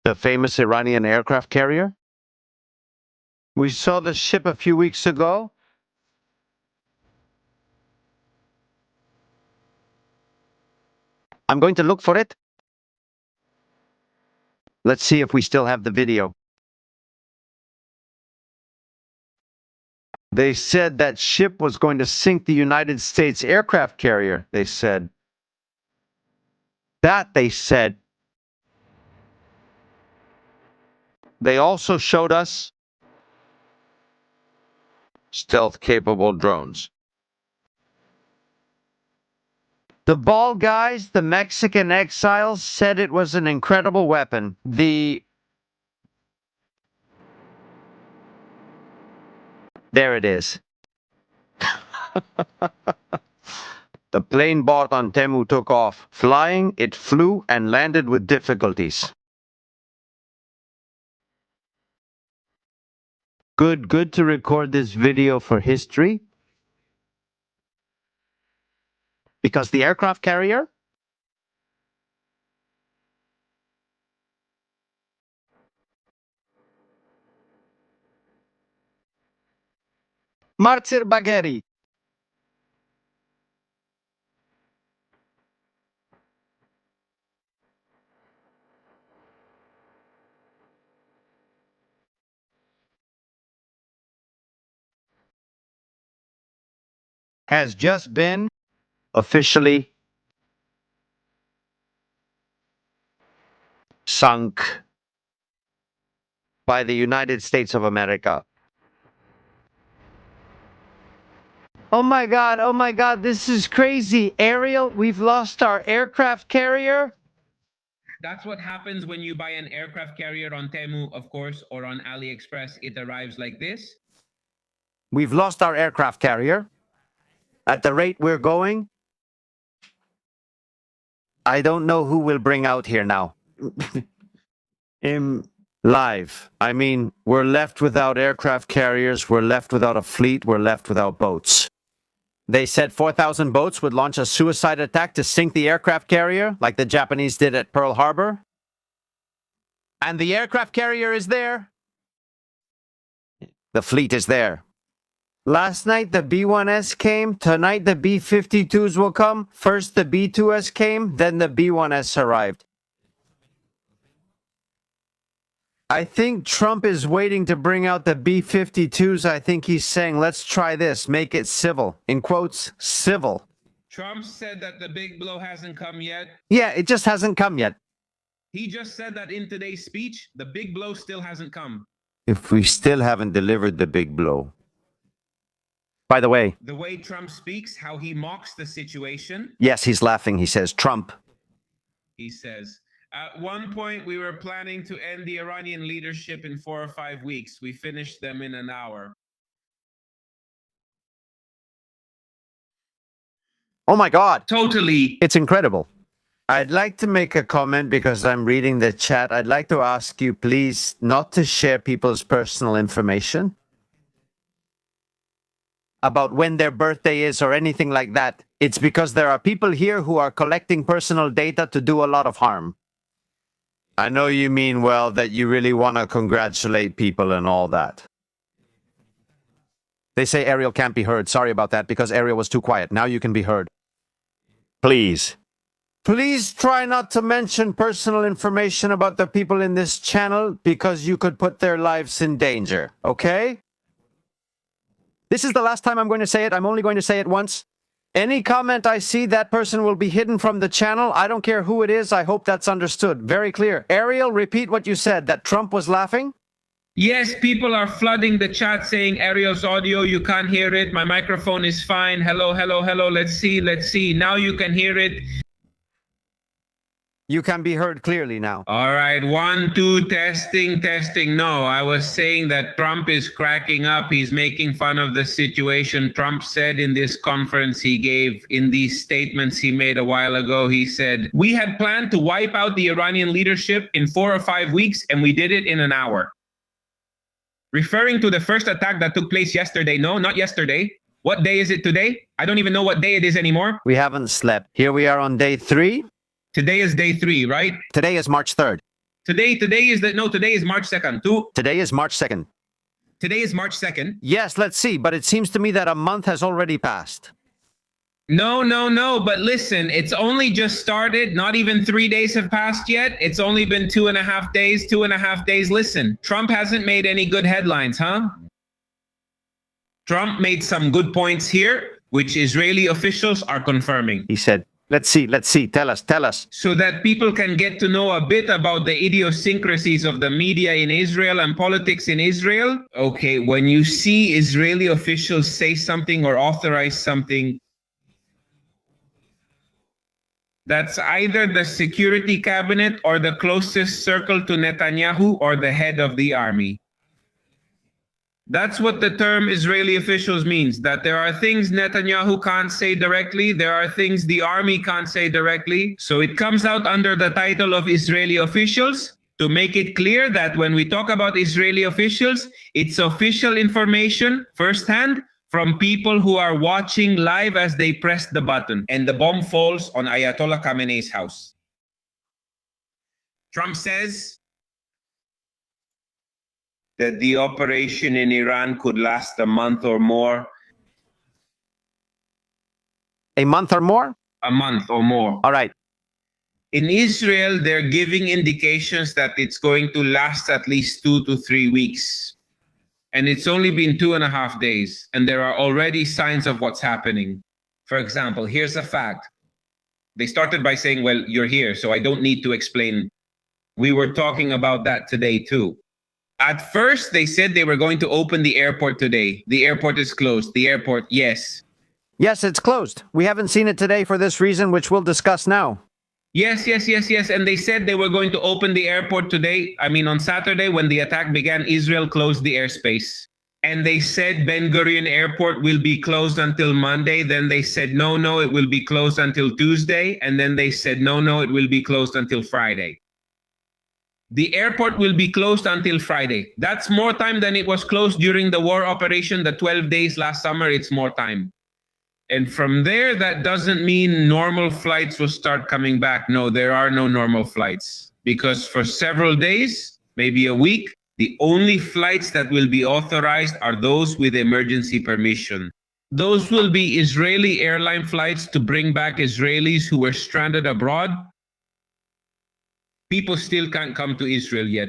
The famous Iranian aircraft carrier? We saw the ship a few weeks ago. I'm going to look for it. Let's see if we still have the video. They said that ship was going to sink the United States aircraft carrier, they said. That they said. They also showed us stealth-capable drones. The bald guys, the Mexican exiles, said it was an incredible weapon. There it is. The plane bought on Temu took off. Flying, it flew and landed with difficulties. Good to record this video for history. Because the aircraft carrier? Marcir Bagheri. Has just been officially sunk by the United States of America. Oh my God, this is crazy. Ariel, we've lost our aircraft carrier. That's what happens when you buy an aircraft carrier on Temu, of course, or on AliExpress. It arrives like this. We've lost our aircraft carrier. At the rate we're going, I don't know who will bring out here now. Live. I mean, we're left without aircraft carriers, we're left without a fleet, we're left without boats. They said 4,000 boats would launch a suicide attack to sink the aircraft carrier, like the Japanese did at Pearl Harbor. And the aircraft carrier is there. The fleet is there. Last night the B-1S came, tonight the B-52s will come. First the B-2S came, then the B-1S arrived. I think Trump is waiting to bring out the B-52s. I think he's saying, let's try this, make it civil. In quotes, civil. Trump said that the big blow hasn't come yet. Yeah, it just hasn't come yet. He just said that in today's speech, the big blow still hasn't come. If we still haven't delivered the big blow. By the way, the way Trump speaks, how he mocks the situation. Yes, he's laughing. He says, Trump. He says, at one point, we were planning to end the Iranian leadership in 4 or 5 weeks. We finished them in an hour. Oh my God. Totally. It's incredible. I'd like to make a comment because I'm reading the chat. I'd like to ask you, please, not to share people's personal information about when their birthday is or anything like that. It's because there are people here who are collecting personal data to do a lot of harm. I know you mean well, that you really want to congratulate people and all that. They say Ariel can't be heard. Sorry about that, because Ariel was too quiet. Now you can be heard. Please. Please try not to mention personal information about the people in this channel, because you could put their lives in danger, okay? This is the last time I'm going to say it. I'm only going to say it once. Any comment I see, that person will be hidden from the channel. I don't care who it is. I hope that's understood. Very clear. Ariel, repeat what you said, that Trump was laughing? Yes, people are flooding the chat saying Ariel's audio, you can't hear it. My microphone is fine. Hello, hello, hello. Let's see. Now you can hear it. You can be heard clearly now. All right, 1, 2, testing. No, I was saying that Trump is cracking up. He's making fun of the situation. Trump said in this conference he gave, in these statements he made a while ago, he said, we had planned to wipe out the Iranian leadership in 4 or 5 weeks, and we did it in an hour. Referring to the first attack that took place yesterday. No, not yesterday. What day is it today? I don't even know what day it is anymore. We haven't slept. Here we are on day 3. Today is day 3, right? Today is March 3rd. Today is March 2nd. Today is March 2nd. Today is March 2nd. Yes, let's see, but it seems to me that a month has already passed. No, but listen, it's only just started. Not even 3 days have passed yet. It's only been 2.5 days, 2.5 days. Listen, Trump hasn't made any good headlines, huh? Trump made some good points here, which Israeli officials are confirming. He said, let's see, tell us. So that people can get to know a bit about the idiosyncrasies of the media in Israel and politics in Israel. Okay, when you see Israeli officials say something or authorize something, that's either the security cabinet or the closest circle to Netanyahu or the head of the army. That's what the term Israeli officials means, that there are things Netanyahu can't say directly, there are things the army can't say directly. So it comes out under the title of Israeli officials to make it clear that when we talk about Israeli officials, it's official information firsthand from people who are watching live as they press the button and the bomb falls on Ayatollah Khamenei's house. Trump says that the operation in Iran could last a month or more. A month or more? A month or more. All right. In Israel, they're giving indications that it's going to last at least 2 to 3 weeks. And it's only been 2.5 days, and there are already signs of what's happening. For example, here's a fact. They started by saying, well, you're here, so I don't need to explain. We were talking about that today, too. At first, they said they were going to open the airport today. The airport is closed. The airport, yes. Yes, it's closed. We haven't seen it today for this reason, which we'll discuss now. Yes. And they said they were going to open the airport today. I mean, on Saturday, when the attack began, Israel closed the airspace. And they said Ben Gurion Airport will be closed until Monday. Then they said, no, it will be closed until Tuesday. And then they said, no, it will be closed until Friday. The airport will be closed until Friday. That's more time than it was closed during the war operation, the 12 days last summer. It's more time. And from there, that doesn't mean normal flights will start coming back. No, there are no normal flights. Because for several days, maybe a week, the only flights that will be authorized are those with emergency permission. Those will be Israeli airline flights to bring back Israelis who were stranded abroad. People still can't come to Israel yet.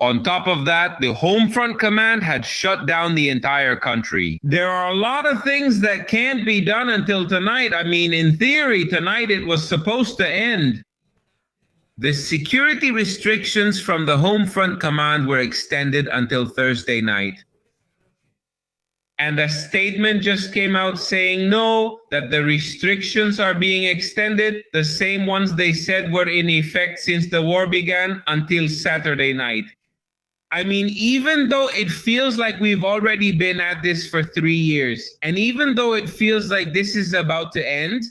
On top of that, the Home Front Command had shut down the entire country. There are a lot of things that can't be done until tonight. I mean, in theory, tonight it was supposed to end. The security restrictions from the Home Front Command were extended until Thursday night. And a statement just came out saying no, that the restrictions are being extended, the same ones they said were in effect since the war began, until Saturday night. I mean, even though it feels like we've already been at this for 3 years, and even though it feels like this is about to end,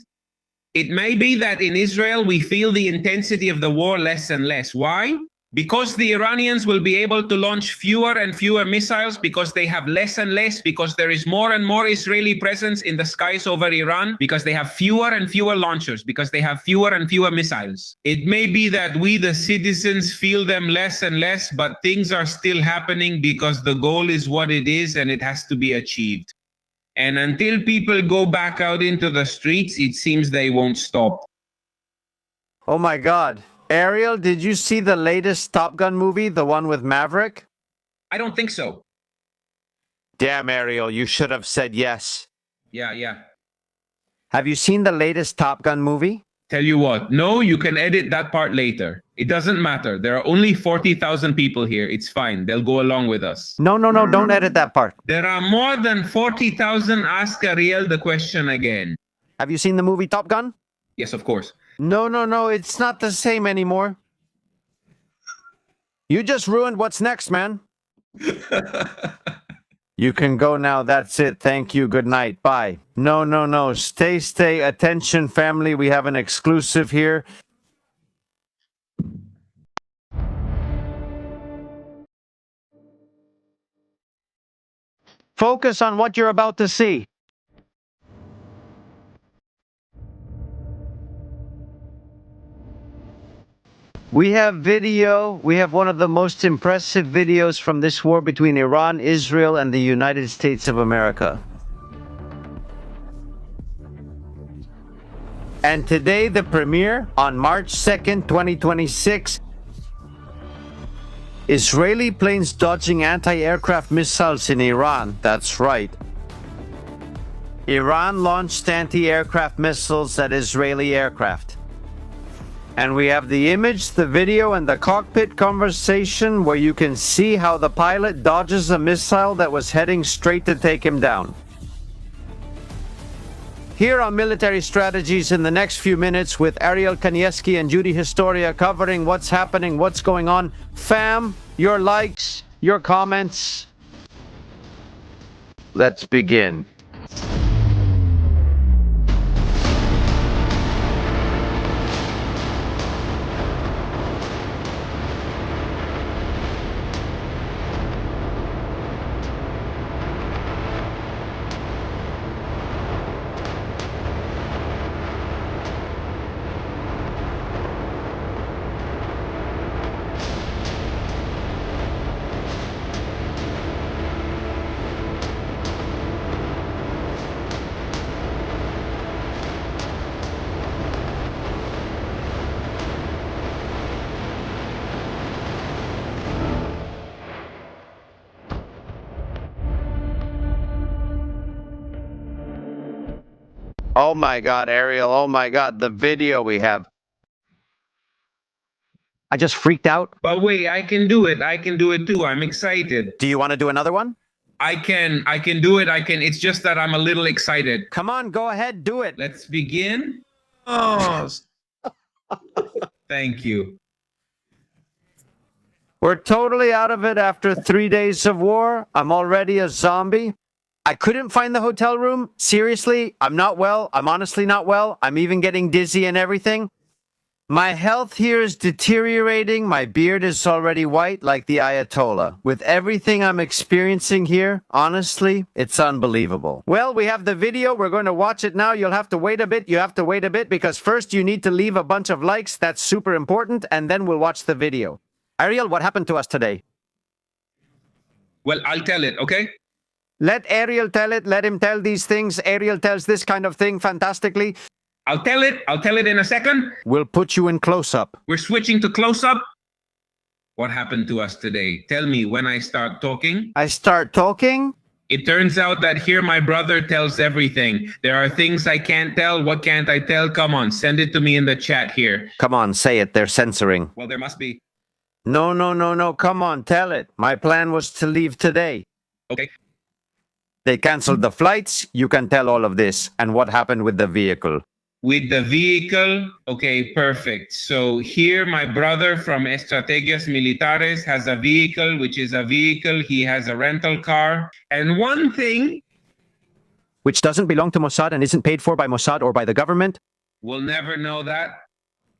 it may be that in Israel we feel the intensity of the war less and less. Why? Because the Iranians will be able to launch fewer and fewer missiles, because they have less and less, because there is more and more Israeli presence in the skies over Iran, because they have fewer and fewer launchers, because they have fewer and fewer missiles. It may be that we, the citizens, feel them less and less, but things are still happening because the goal is what it is and it has to be achieved. And until people go back out into the streets, it seems they won't stop. Oh my God. Ariel, did you see the latest Top Gun movie, the one with Maverick? I don't think so. Damn, Ariel, you should have said yes. Yeah. Have you seen the latest Top Gun movie? Tell you what, no, you can edit that part later. It doesn't matter. There are only 40,000 people here. It's fine. They'll go along with us. No, don't edit that part. There are more than 40,000. Ask Ariel the question again. Have you seen the movie Top Gun? Yes, of course. No, it's not the same anymore. You just ruined what's next, man. You can go now. That's it. Thank you. Good night. Bye. No. Stay. Attention, family. We have an exclusive here. Focus on what you're about to see. We have video. We have one of the most impressive videos from this war between Iran, Israel, and the United States of America. And today, the premiere on March 2nd, 2026. Israeli planes dodging anti-aircraft missiles in Iran. That's right. Iran launched anti-aircraft missiles at Israeli aircraft. And we have the image, the video, and the cockpit conversation where you can see how the pilot dodges a missile that was heading straight to take him down. Here on Military Strategies in the next few minutes with Ariel Kanievsky and Judy Historia covering what's happening, what's going on. Fam, your likes, your comments. Let's begin. Oh my God, Ariel. Oh my God, the video we have. I just freaked out. But wait, I can do it. I can do it too. I'm excited. Do you want to do another one? I can do it. It's just that I'm a little excited. Come on, go ahead, do it. Let's begin. Oh, thank you. We're totally out of it after 3 days of war. I'm already a zombie. I couldn't find the hotel room. Seriously, I'm not well. I'm honestly not well. I'm even getting dizzy and everything. My health here is deteriorating. My beard is already white like the Ayatollah. With everything I'm experiencing here, honestly, it's unbelievable. Well, we have the video. We're going to watch it now. You'll have to wait a bit. You have to wait a bit because first you need to leave a bunch of likes. That's super important. And then we'll watch the video. Ariel, what happened to us today? Well, I'll tell it, okay? Let Ariel tell it. Let him tell these things. Ariel tells this kind of thing fantastically. I'll tell it. I'll tell it in a second. We'll put you in close-up. We're switching to close-up. What happened to us today? Tell me when I start talking. I start talking? It turns out that here my brother tells everything. There are things I can't tell. What can't I tell? Come on, send it to me in the chat here. Come on, say it. They're censoring. Well, there must be. No. Come on, tell it. My plan was to leave today. Okay. They canceled the flights. You can tell all of this. And what happened with the vehicle? With the vehicle, okay, perfect. So here my brother from Estrategias Militares has a vehicle, which is a vehicle. He has a rental car. And one thing... which doesn't belong to Mossad and isn't paid for by Mossad or by the government? We'll never know that.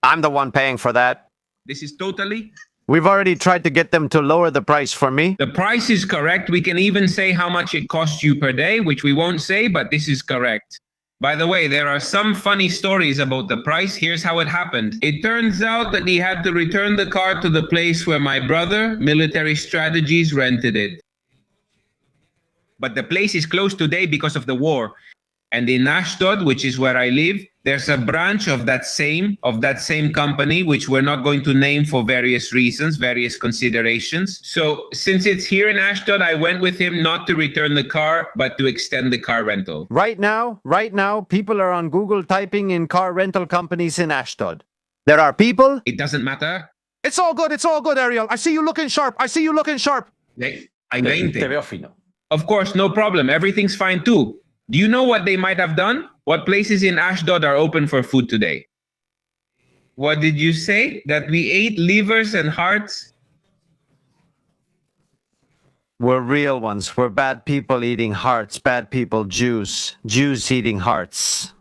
I'm the one paying for that. This is totally... We've already tried to get them to lower the price for me. The price is correct. We can even say how much it costs you per day, which we won't say, but this is correct. By the way, there are some funny stories about the price. Here's how it happened. It turns out that he had to return the car to the place where my brother, Military Strategies, rented it. But the place is closed today because of the war. And in Ashdod, which is where I live, there's a branch of that same company, which we're not going to name for various reasons, various considerations. So since it's here in Ashdod, I went with him not to return the car, but to extend the car rental. Right now, people are on Google typing in car rental companies in Ashdod. There are people. It doesn't matter. It's all good, Ariel. I see you looking sharp. Of course, no problem. Everything's fine too. Do you know what they might have done? What places in Ashdod are open for food today? What did you say? That we ate livers and hearts? We're real ones. We're bad people eating hearts. Bad people, Jews. Jews eating hearts.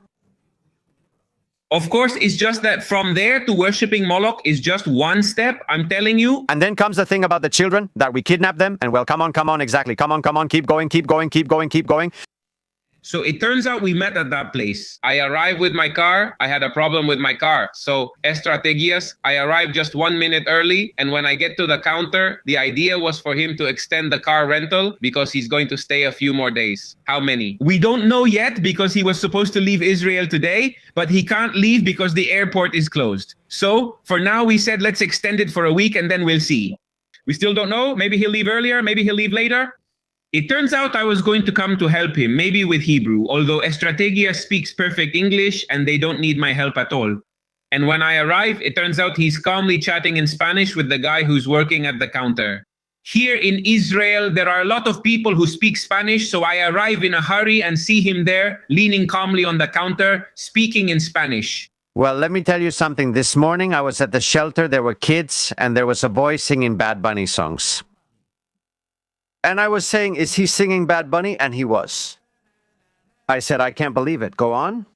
Of course, it's just that from there to worshipping Moloch is just one step, I'm telling you. And then comes the thing about the children, that we kidnap them. And well, come on, exactly. Come on, keep going. So it turns out we met at that place. I arrived with my car. I had a problem with my car. So Estrategias, I arrived just 1 minute early. And when I get to the counter, the idea was for him to extend the car rental because he's going to stay a few more days. How many? We don't know yet because he was supposed to leave Israel today, but he can't leave because the airport is closed. So for now, we said, let's extend it for a week and then we'll see. We still don't know. Maybe he'll leave earlier. Maybe he'll leave later. It turns out I was going to come to help him, maybe with Hebrew, although Estrategia speaks perfect English and they don't need my help at all. And when I arrive, it turns out he's calmly chatting in Spanish with the guy who's working at the counter. Here in Israel, there are a lot of people who speak Spanish, so I arrive in a hurry and see him there, leaning calmly on the counter, speaking in Spanish. Well, let me tell you something. This morning I was at the shelter, there were kids, and there was a boy singing Bad Bunny songs. And I was saying, is he singing Bad Bunny? And he was. I said, I can't believe it. Go on.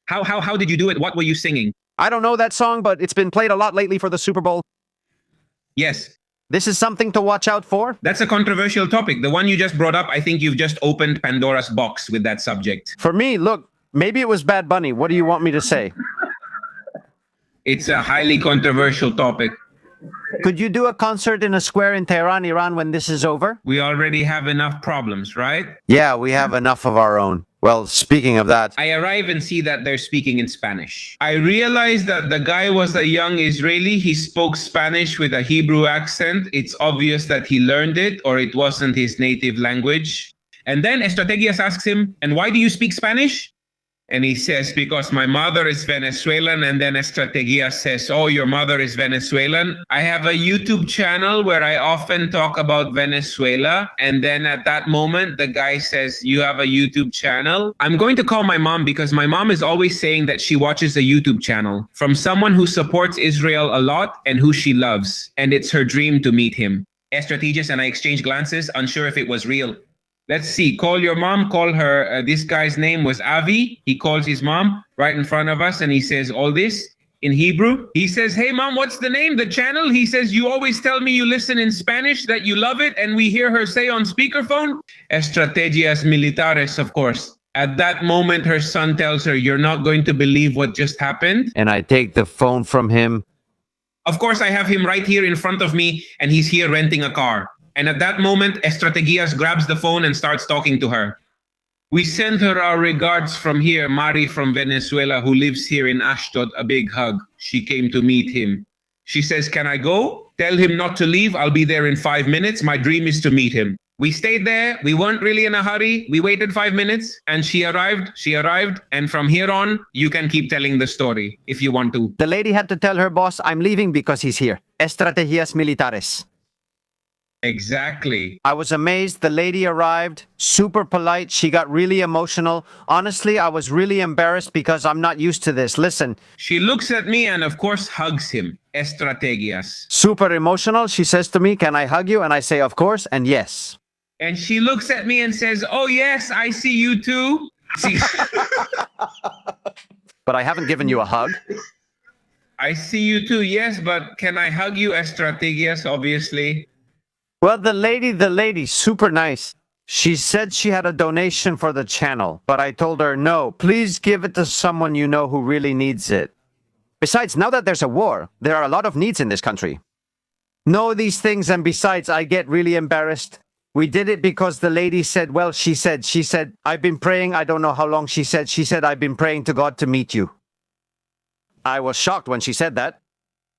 How did you do it? What were you singing? I don't know that song, but it's been played a lot lately for the Super Bowl. Yes. This is something to watch out for? That's a controversial topic. The one you just brought up, I think you've just opened Pandora's box with that subject. For me, look, maybe it was Bad Bunny. What do you want me to say? It's a highly controversial topic. Could you do a concert in a square in Tehran, Iran when this is over? We already have enough problems, right? Yeah, we have enough of our own. Well, speaking of that... I arrive and see that they're speaking in Spanish. I realized that the guy was a young Israeli. He spoke Spanish with a Hebrew accent. It's obvious that he learned it or it wasn't his native language. And then Estrategias asks him, and why do you speak Spanish? And he says, because my mother is Venezuelan. And then Estrategia says, oh, your mother is Venezuelan. I have a YouTube channel where I often talk about Venezuela. And then at that moment, the guy says, you have a YouTube channel? I'm going to call my mom because my mom is always saying that she watches a YouTube channel from someone who supports Israel a lot and who she loves. And it's her dream to meet him. Estrategias and I exchange glances, unsure if it was real. Let's see. Call your mom. Call her. This guy's name was Avi. He calls his mom right in front of us and he says all this in Hebrew. He says, hey, mom, what's the name? The channel? He says, you always tell me you listen in Spanish, that you love it. And we hear her say on speakerphone, Estrategias Militares, of course. At that moment, her son tells her, you're not going to believe what just happened. And I take the phone from him. Of course, I have him right here in front of me and he's here renting a car. And at that moment, Estrategias grabs the phone and starts talking to her. We send her our regards from here, Mari from Venezuela, who lives here in Ashdod, a big hug. She came to meet him. She says, can I go? Tell him not to leave. I'll be there in 5 minutes. My dream is to meet him. We stayed there. We weren't really in a hurry. We waited 5 minutes and she arrived. And from here on, you can keep telling the story if you want to. The lady had to tell her boss, I'm leaving because he's here. Estrategias Militares. Exactly. I was amazed. The lady arrived, super polite. She got really emotional. Honestly, I was really embarrassed because I'm not used to this. Listen. She looks at me and of course hugs him. Estrategias. Super emotional. She says to me, can I hug you? And I say, of course, and yes. And she looks at me and says, oh yes, I see you too. But I haven't given you a hug. I see you too, yes, but can I hug you, Estrategias, obviously? Well, the lady, super nice. She said she had a donation for the channel, but I told her, no, please give it to someone you know who really needs it. Besides, now that there's a war, there are a lot of needs in this country. Know these things, and besides, I get really embarrassed. We did it because the lady said, well, she said, I've been praying, I don't know how long she said, I've been praying to God to meet you. I was shocked when she said that.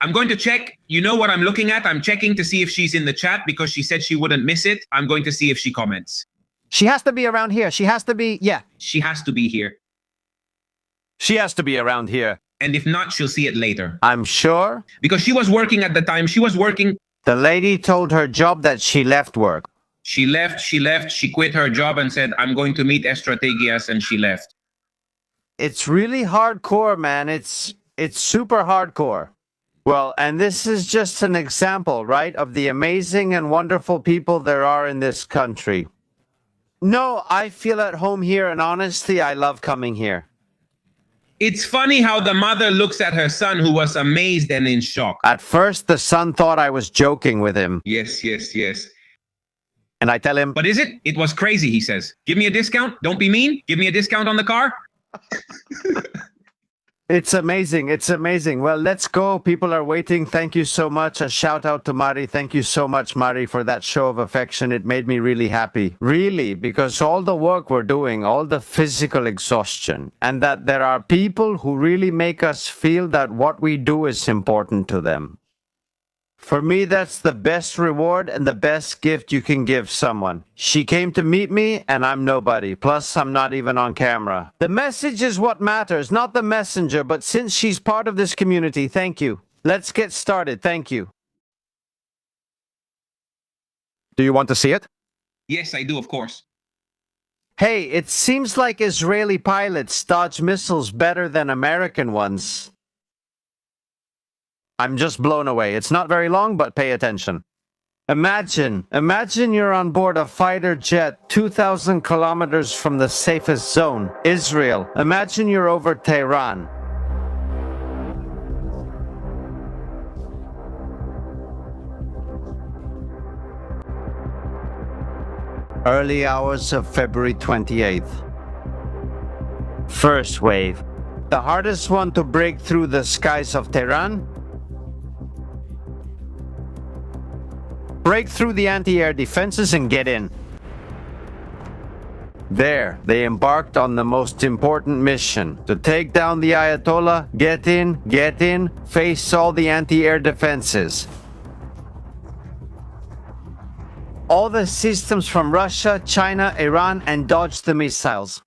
I'm going to check. You know what I'm looking at? I'm checking to see if she's in the chat because she said she wouldn't miss it. I'm going to see if she comments. She has to be around here. She has to be, yeah. She has to be here. She has to be around here. And if not, she'll see it later. I'm sure. Because she was working at the time. She was working. The lady told her job that she left work. She left. She quit her job and said, I'm going to meet Estrategias, and she left. It's really hardcore, man. It's super hardcore. Well, and this is just an example, right, of the amazing and wonderful people there are in this country. No, I feel at home here, and honestly, I love coming here. It's funny how the mother looks at her son, who was amazed and in shock. At first, the son thought I was joking with him. Yes. And I tell him, But is it? It was crazy, he says. Give me a discount. Don't be mean. Give me a discount on the car. it's amazing. It's amazing. Well, let's go. People are waiting. Thank you so much. A shout out to Mari. Thank you so much, Mari, for that show of affection. It made me really happy. Really, because all the work we're doing, all the physical exhaustion, and that there are people who really make us feel that what we do is important to them. For me, that's the best reward and the best gift you can give someone. She came to meet me, and I'm nobody. Plus, I'm not even on camera. The message is what matters, not the messenger, but since she's part of this community, thank you. Let's get started. Thank you. Do you want to see it? Yes, I do, of course. Hey, it seems like Israeli pilots dodge missiles better than American ones. I'm just blown away. It's not very long, but pay attention. Imagine you're on board a fighter jet 2,000 kilometers from the safest zone, Israel. Imagine you're over Tehran. Early hours of February 28th. First wave. The hardest one to break through the skies of Tehran. Break through the anti-air defenses and get in. There, they embarked on the most important mission. To take down the Ayatollah, get in, face all the anti-air defenses. All the systems from Russia, China, Iran, and dodge the missiles.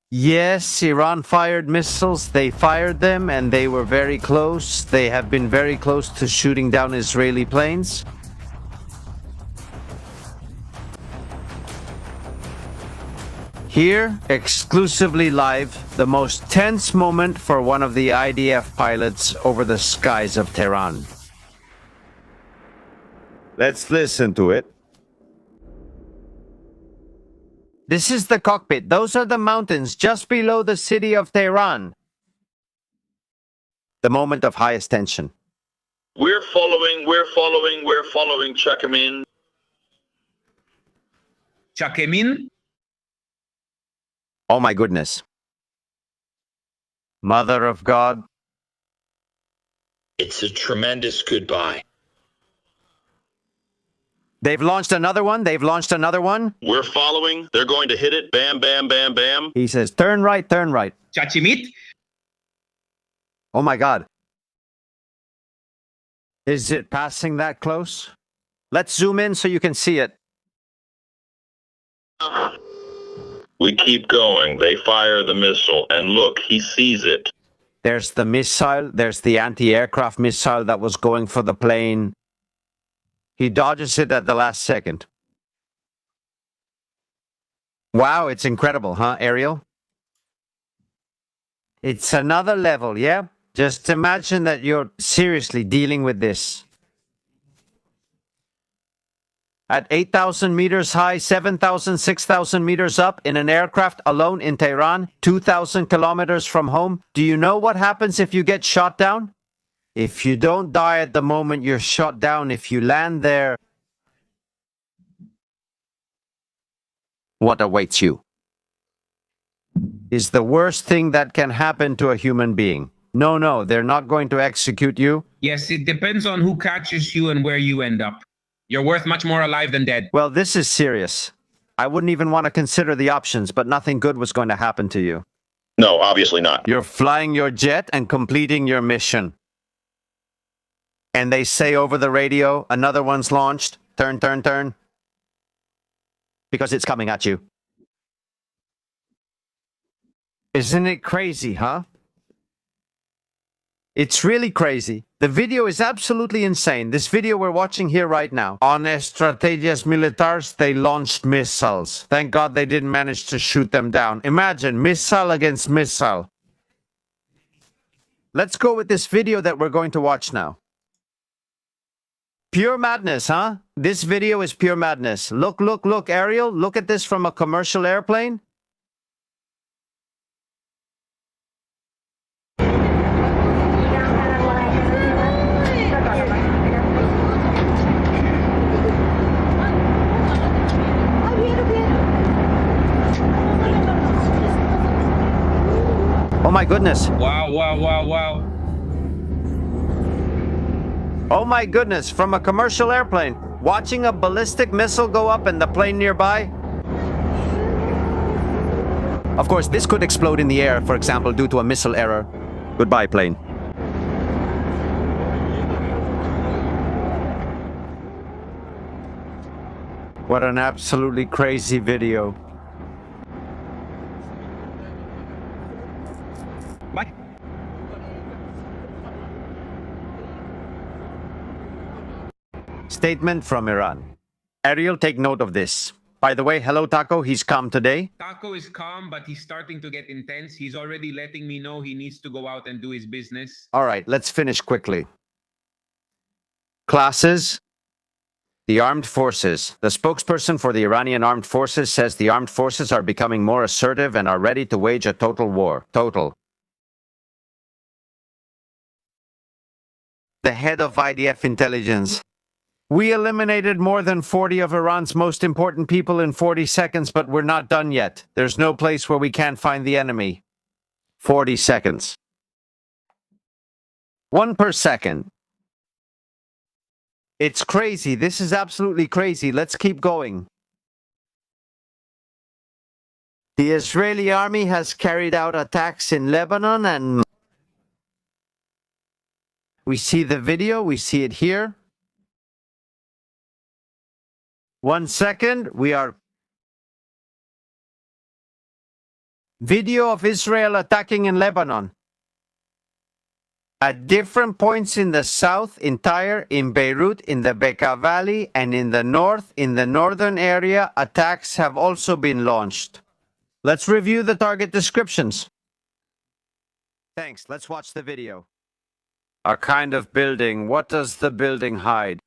Yes, Iran fired missiles. They fired them and they were very close. They have been very close to shooting down Israeli planes. Here, exclusively live, the most tense moment for one of the IDF pilots over the skies of Tehran. Let's listen to it. This is the cockpit. Those are the mountains just below the city of Tehran. The moment of highest tension. We're following, check him in. Check him in? Oh my goodness. Mother of God. It's a tremendous goodbye. They've launched another one. We're following. They're going to hit it. Bam, bam, bam, bam. He says, turn right. Chachimit? Oh my God. Is it passing that close? Let's zoom in so you can see it. We keep going. They fire the missile. And look, he sees it. There's the missile. There's the anti-aircraft missile that was going for the plane. He dodges it at the last second. Wow, it's incredible, huh, Ariel? It's another level, yeah? Just imagine that you're seriously dealing with this. At 8,000 meters high, 7,000, 6,000 meters up, in an aircraft alone in Tehran, 2,000 kilometers from home, do you know what happens if you get shot down? If you don't die at the moment you're shot down, if you land there, what awaits you is the worst thing that can happen to a human being. No, they're not going to execute you. Yes, it depends on who catches you and where you end up. You're worth much more alive than dead. Well, this is serious. I wouldn't even want to consider the options, but nothing good was going to happen to you. No, obviously not. You're flying your jet and completing your mission. And they say over the radio, another one's launched. Turn. Because it's coming at you. Isn't it crazy, huh? It's really crazy. The video is absolutely insane. This video we're watching here right now. On Estrategias Militares, they launched missiles. Thank God they didn't manage to shoot them down. Imagine, missile against missile. Let's go with this video that we're going to watch now. Pure madness, huh? This video is pure madness. Look, Ariel. Look at this from a commercial airplane. goodness. Wow, wow, wow, wow. Oh my goodness, from a commercial airplane. Watching a ballistic missile go up and the plane nearby. Of course, this could explode in the air, for example, due to a missile error. Goodbye, plane. What an absolutely crazy video. What? Statement from Iran. Ariel, take note of this. By the way, hello Taco, he's calm today. Taco is calm, but he's starting to get intense. He's already letting me know he needs to go out and do his business. All right, let's finish quickly. Classes. The armed forces. The spokesperson for the Iranian armed forces says the armed forces are becoming more assertive and are ready to wage a total war. Total. The head of IDF intelligence. We eliminated more than 40 of Iran's most important people in 40 seconds, but we're not done yet. There's no place where we can't find the enemy. 40 seconds. 1 per second. It's crazy. This is absolutely crazy. Let's keep going. The Israeli army has carried out attacks in Lebanon and we see the video. We see it here. 1 second. We are video of Israel attacking in Lebanon. At different points in the south, in Tyre, in Beirut, in the Bekaa Valley, and in the north, in the northern area, attacks have also been launched. Let's review the target descriptions. Thanks, let's watch the video. A kind of building. What does the building hide?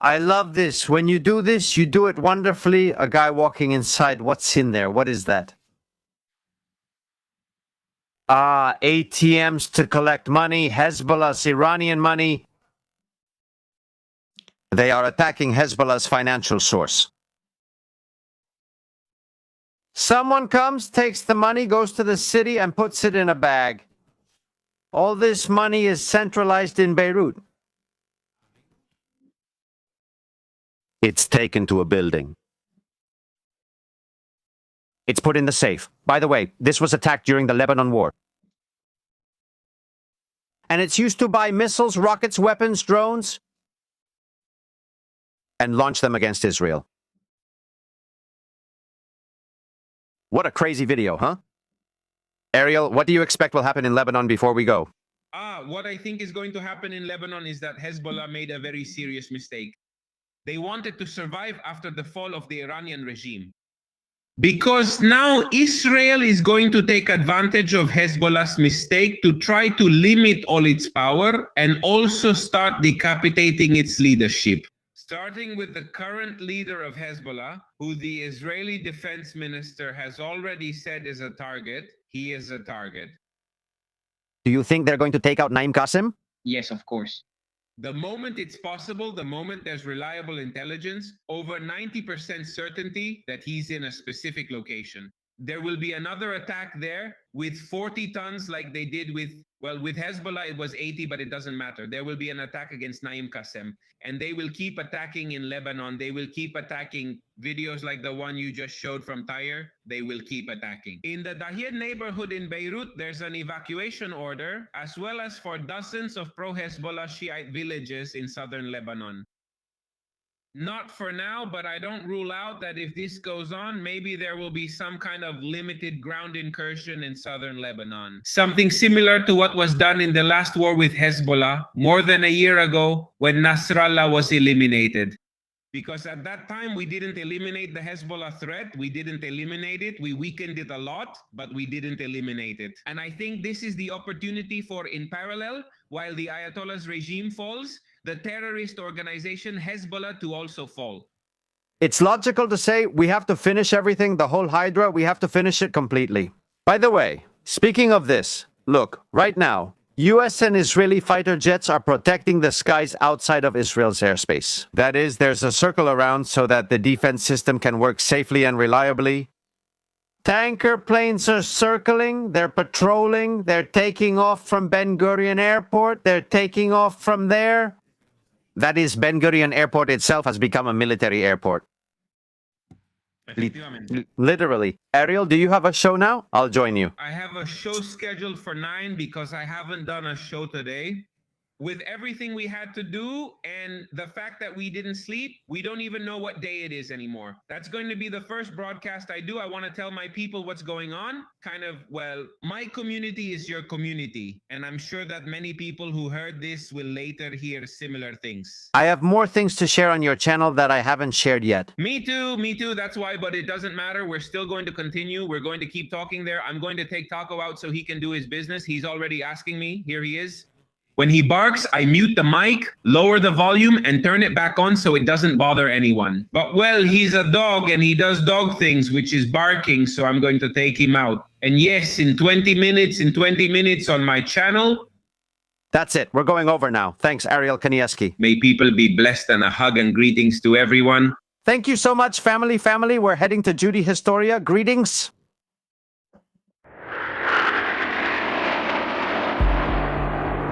I love this. When you do this, you do it wonderfully. A guy walking inside. What's in there? What is that? ATMs to collect money, Hezbollah's Iranian money. They are attacking Hezbollah's financial source. Someone comes, takes the money, goes to the city and puts it in a bag. All this money is centralized in Beirut. It's taken to a building. It's put in the safe. By the way, this was attacked during the Lebanon War. And it's used to buy missiles, rockets, weapons, drones, and launch them against Israel. What a crazy video, huh? Ariel, what do you expect will happen in Lebanon before we go? What I think is going to happen in Lebanon is that Hezbollah made a very serious mistake. They wanted to survive after the fall of the Iranian regime. Because now Israel is going to take advantage of Hezbollah's mistake to try to limit all its power and also start decapitating its leadership. Starting with the current leader of Hezbollah, who the Israeli defense minister has already said is a target. He is a target. Do you think they're going to take out Naim Qassem? Yes, of course. The moment it's possible, the moment there's reliable intelligence, over 90% certainty that he's in a specific location. There will be another attack there with 40 tons like they did with Hezbollah, it was 80, but it doesn't matter. There will be an attack against Naim Qassem, and they will keep attacking in Lebanon. They will keep attacking videos like the one you just showed from Tyre. They will keep attacking. In the Dahir neighborhood in Beirut, there's an evacuation order, as well as for dozens of pro-Hezbollah Shiite villages in southern Lebanon. Not for now, but I don't rule out that if this goes on, maybe there will be some kind of limited ground incursion in southern Lebanon. Something similar to what was done in the last war with Hezbollah more than a year ago when Nasrallah was eliminated. Because at that time, we didn't eliminate the Hezbollah threat. We didn't eliminate it. We weakened it a lot, but we didn't eliminate it. And I think this is the opportunity for, in parallel, while the Ayatollah's regime falls, the terrorist organization Hezbollah to also fall. It's logical to say we have to finish everything, the whole Hydra, we have to finish it completely. By the way, speaking of this, look, right now, US and Israeli fighter jets are protecting the skies outside of Israel's airspace. That is, there's a circle around so that the defense system can work safely and reliably. Tanker planes are circling, they're patrolling, they're taking off from Ben Gurion Airport, they're taking off from there. That is, Ben Gurion Airport itself has become a military airport. Literally. Ariel, do you have a show now? I'll join you. I have a show scheduled for 9 because I haven't done a show today. With everything we had to do and the fact that we didn't sleep, we don't even know what day it is anymore. That's going to be the first broadcast I do. I want to tell my people what's going on. My community is your community. And I'm sure that many people who heard this will later hear similar things. I have more things to share on your channel that I haven't shared yet. Me too. That's why, but it doesn't matter. We're still going to continue. We're going to keep talking there. I'm going to take Taco out so he can do his business. He's already asking me. Here he is. When he barks, I mute the mic, lower the volume, and turn it back on so it doesn't bother anyone. But, well, he's a dog and he does dog things, which is barking, so I'm going to take him out. And yes, in 20 minutes on my channel. That's it. We're going over now. Thanks, Ariel Kanieski. May people be blessed, and a hug and greetings to everyone. Thank you so much, family. We're heading to Judy Historia. Greetings.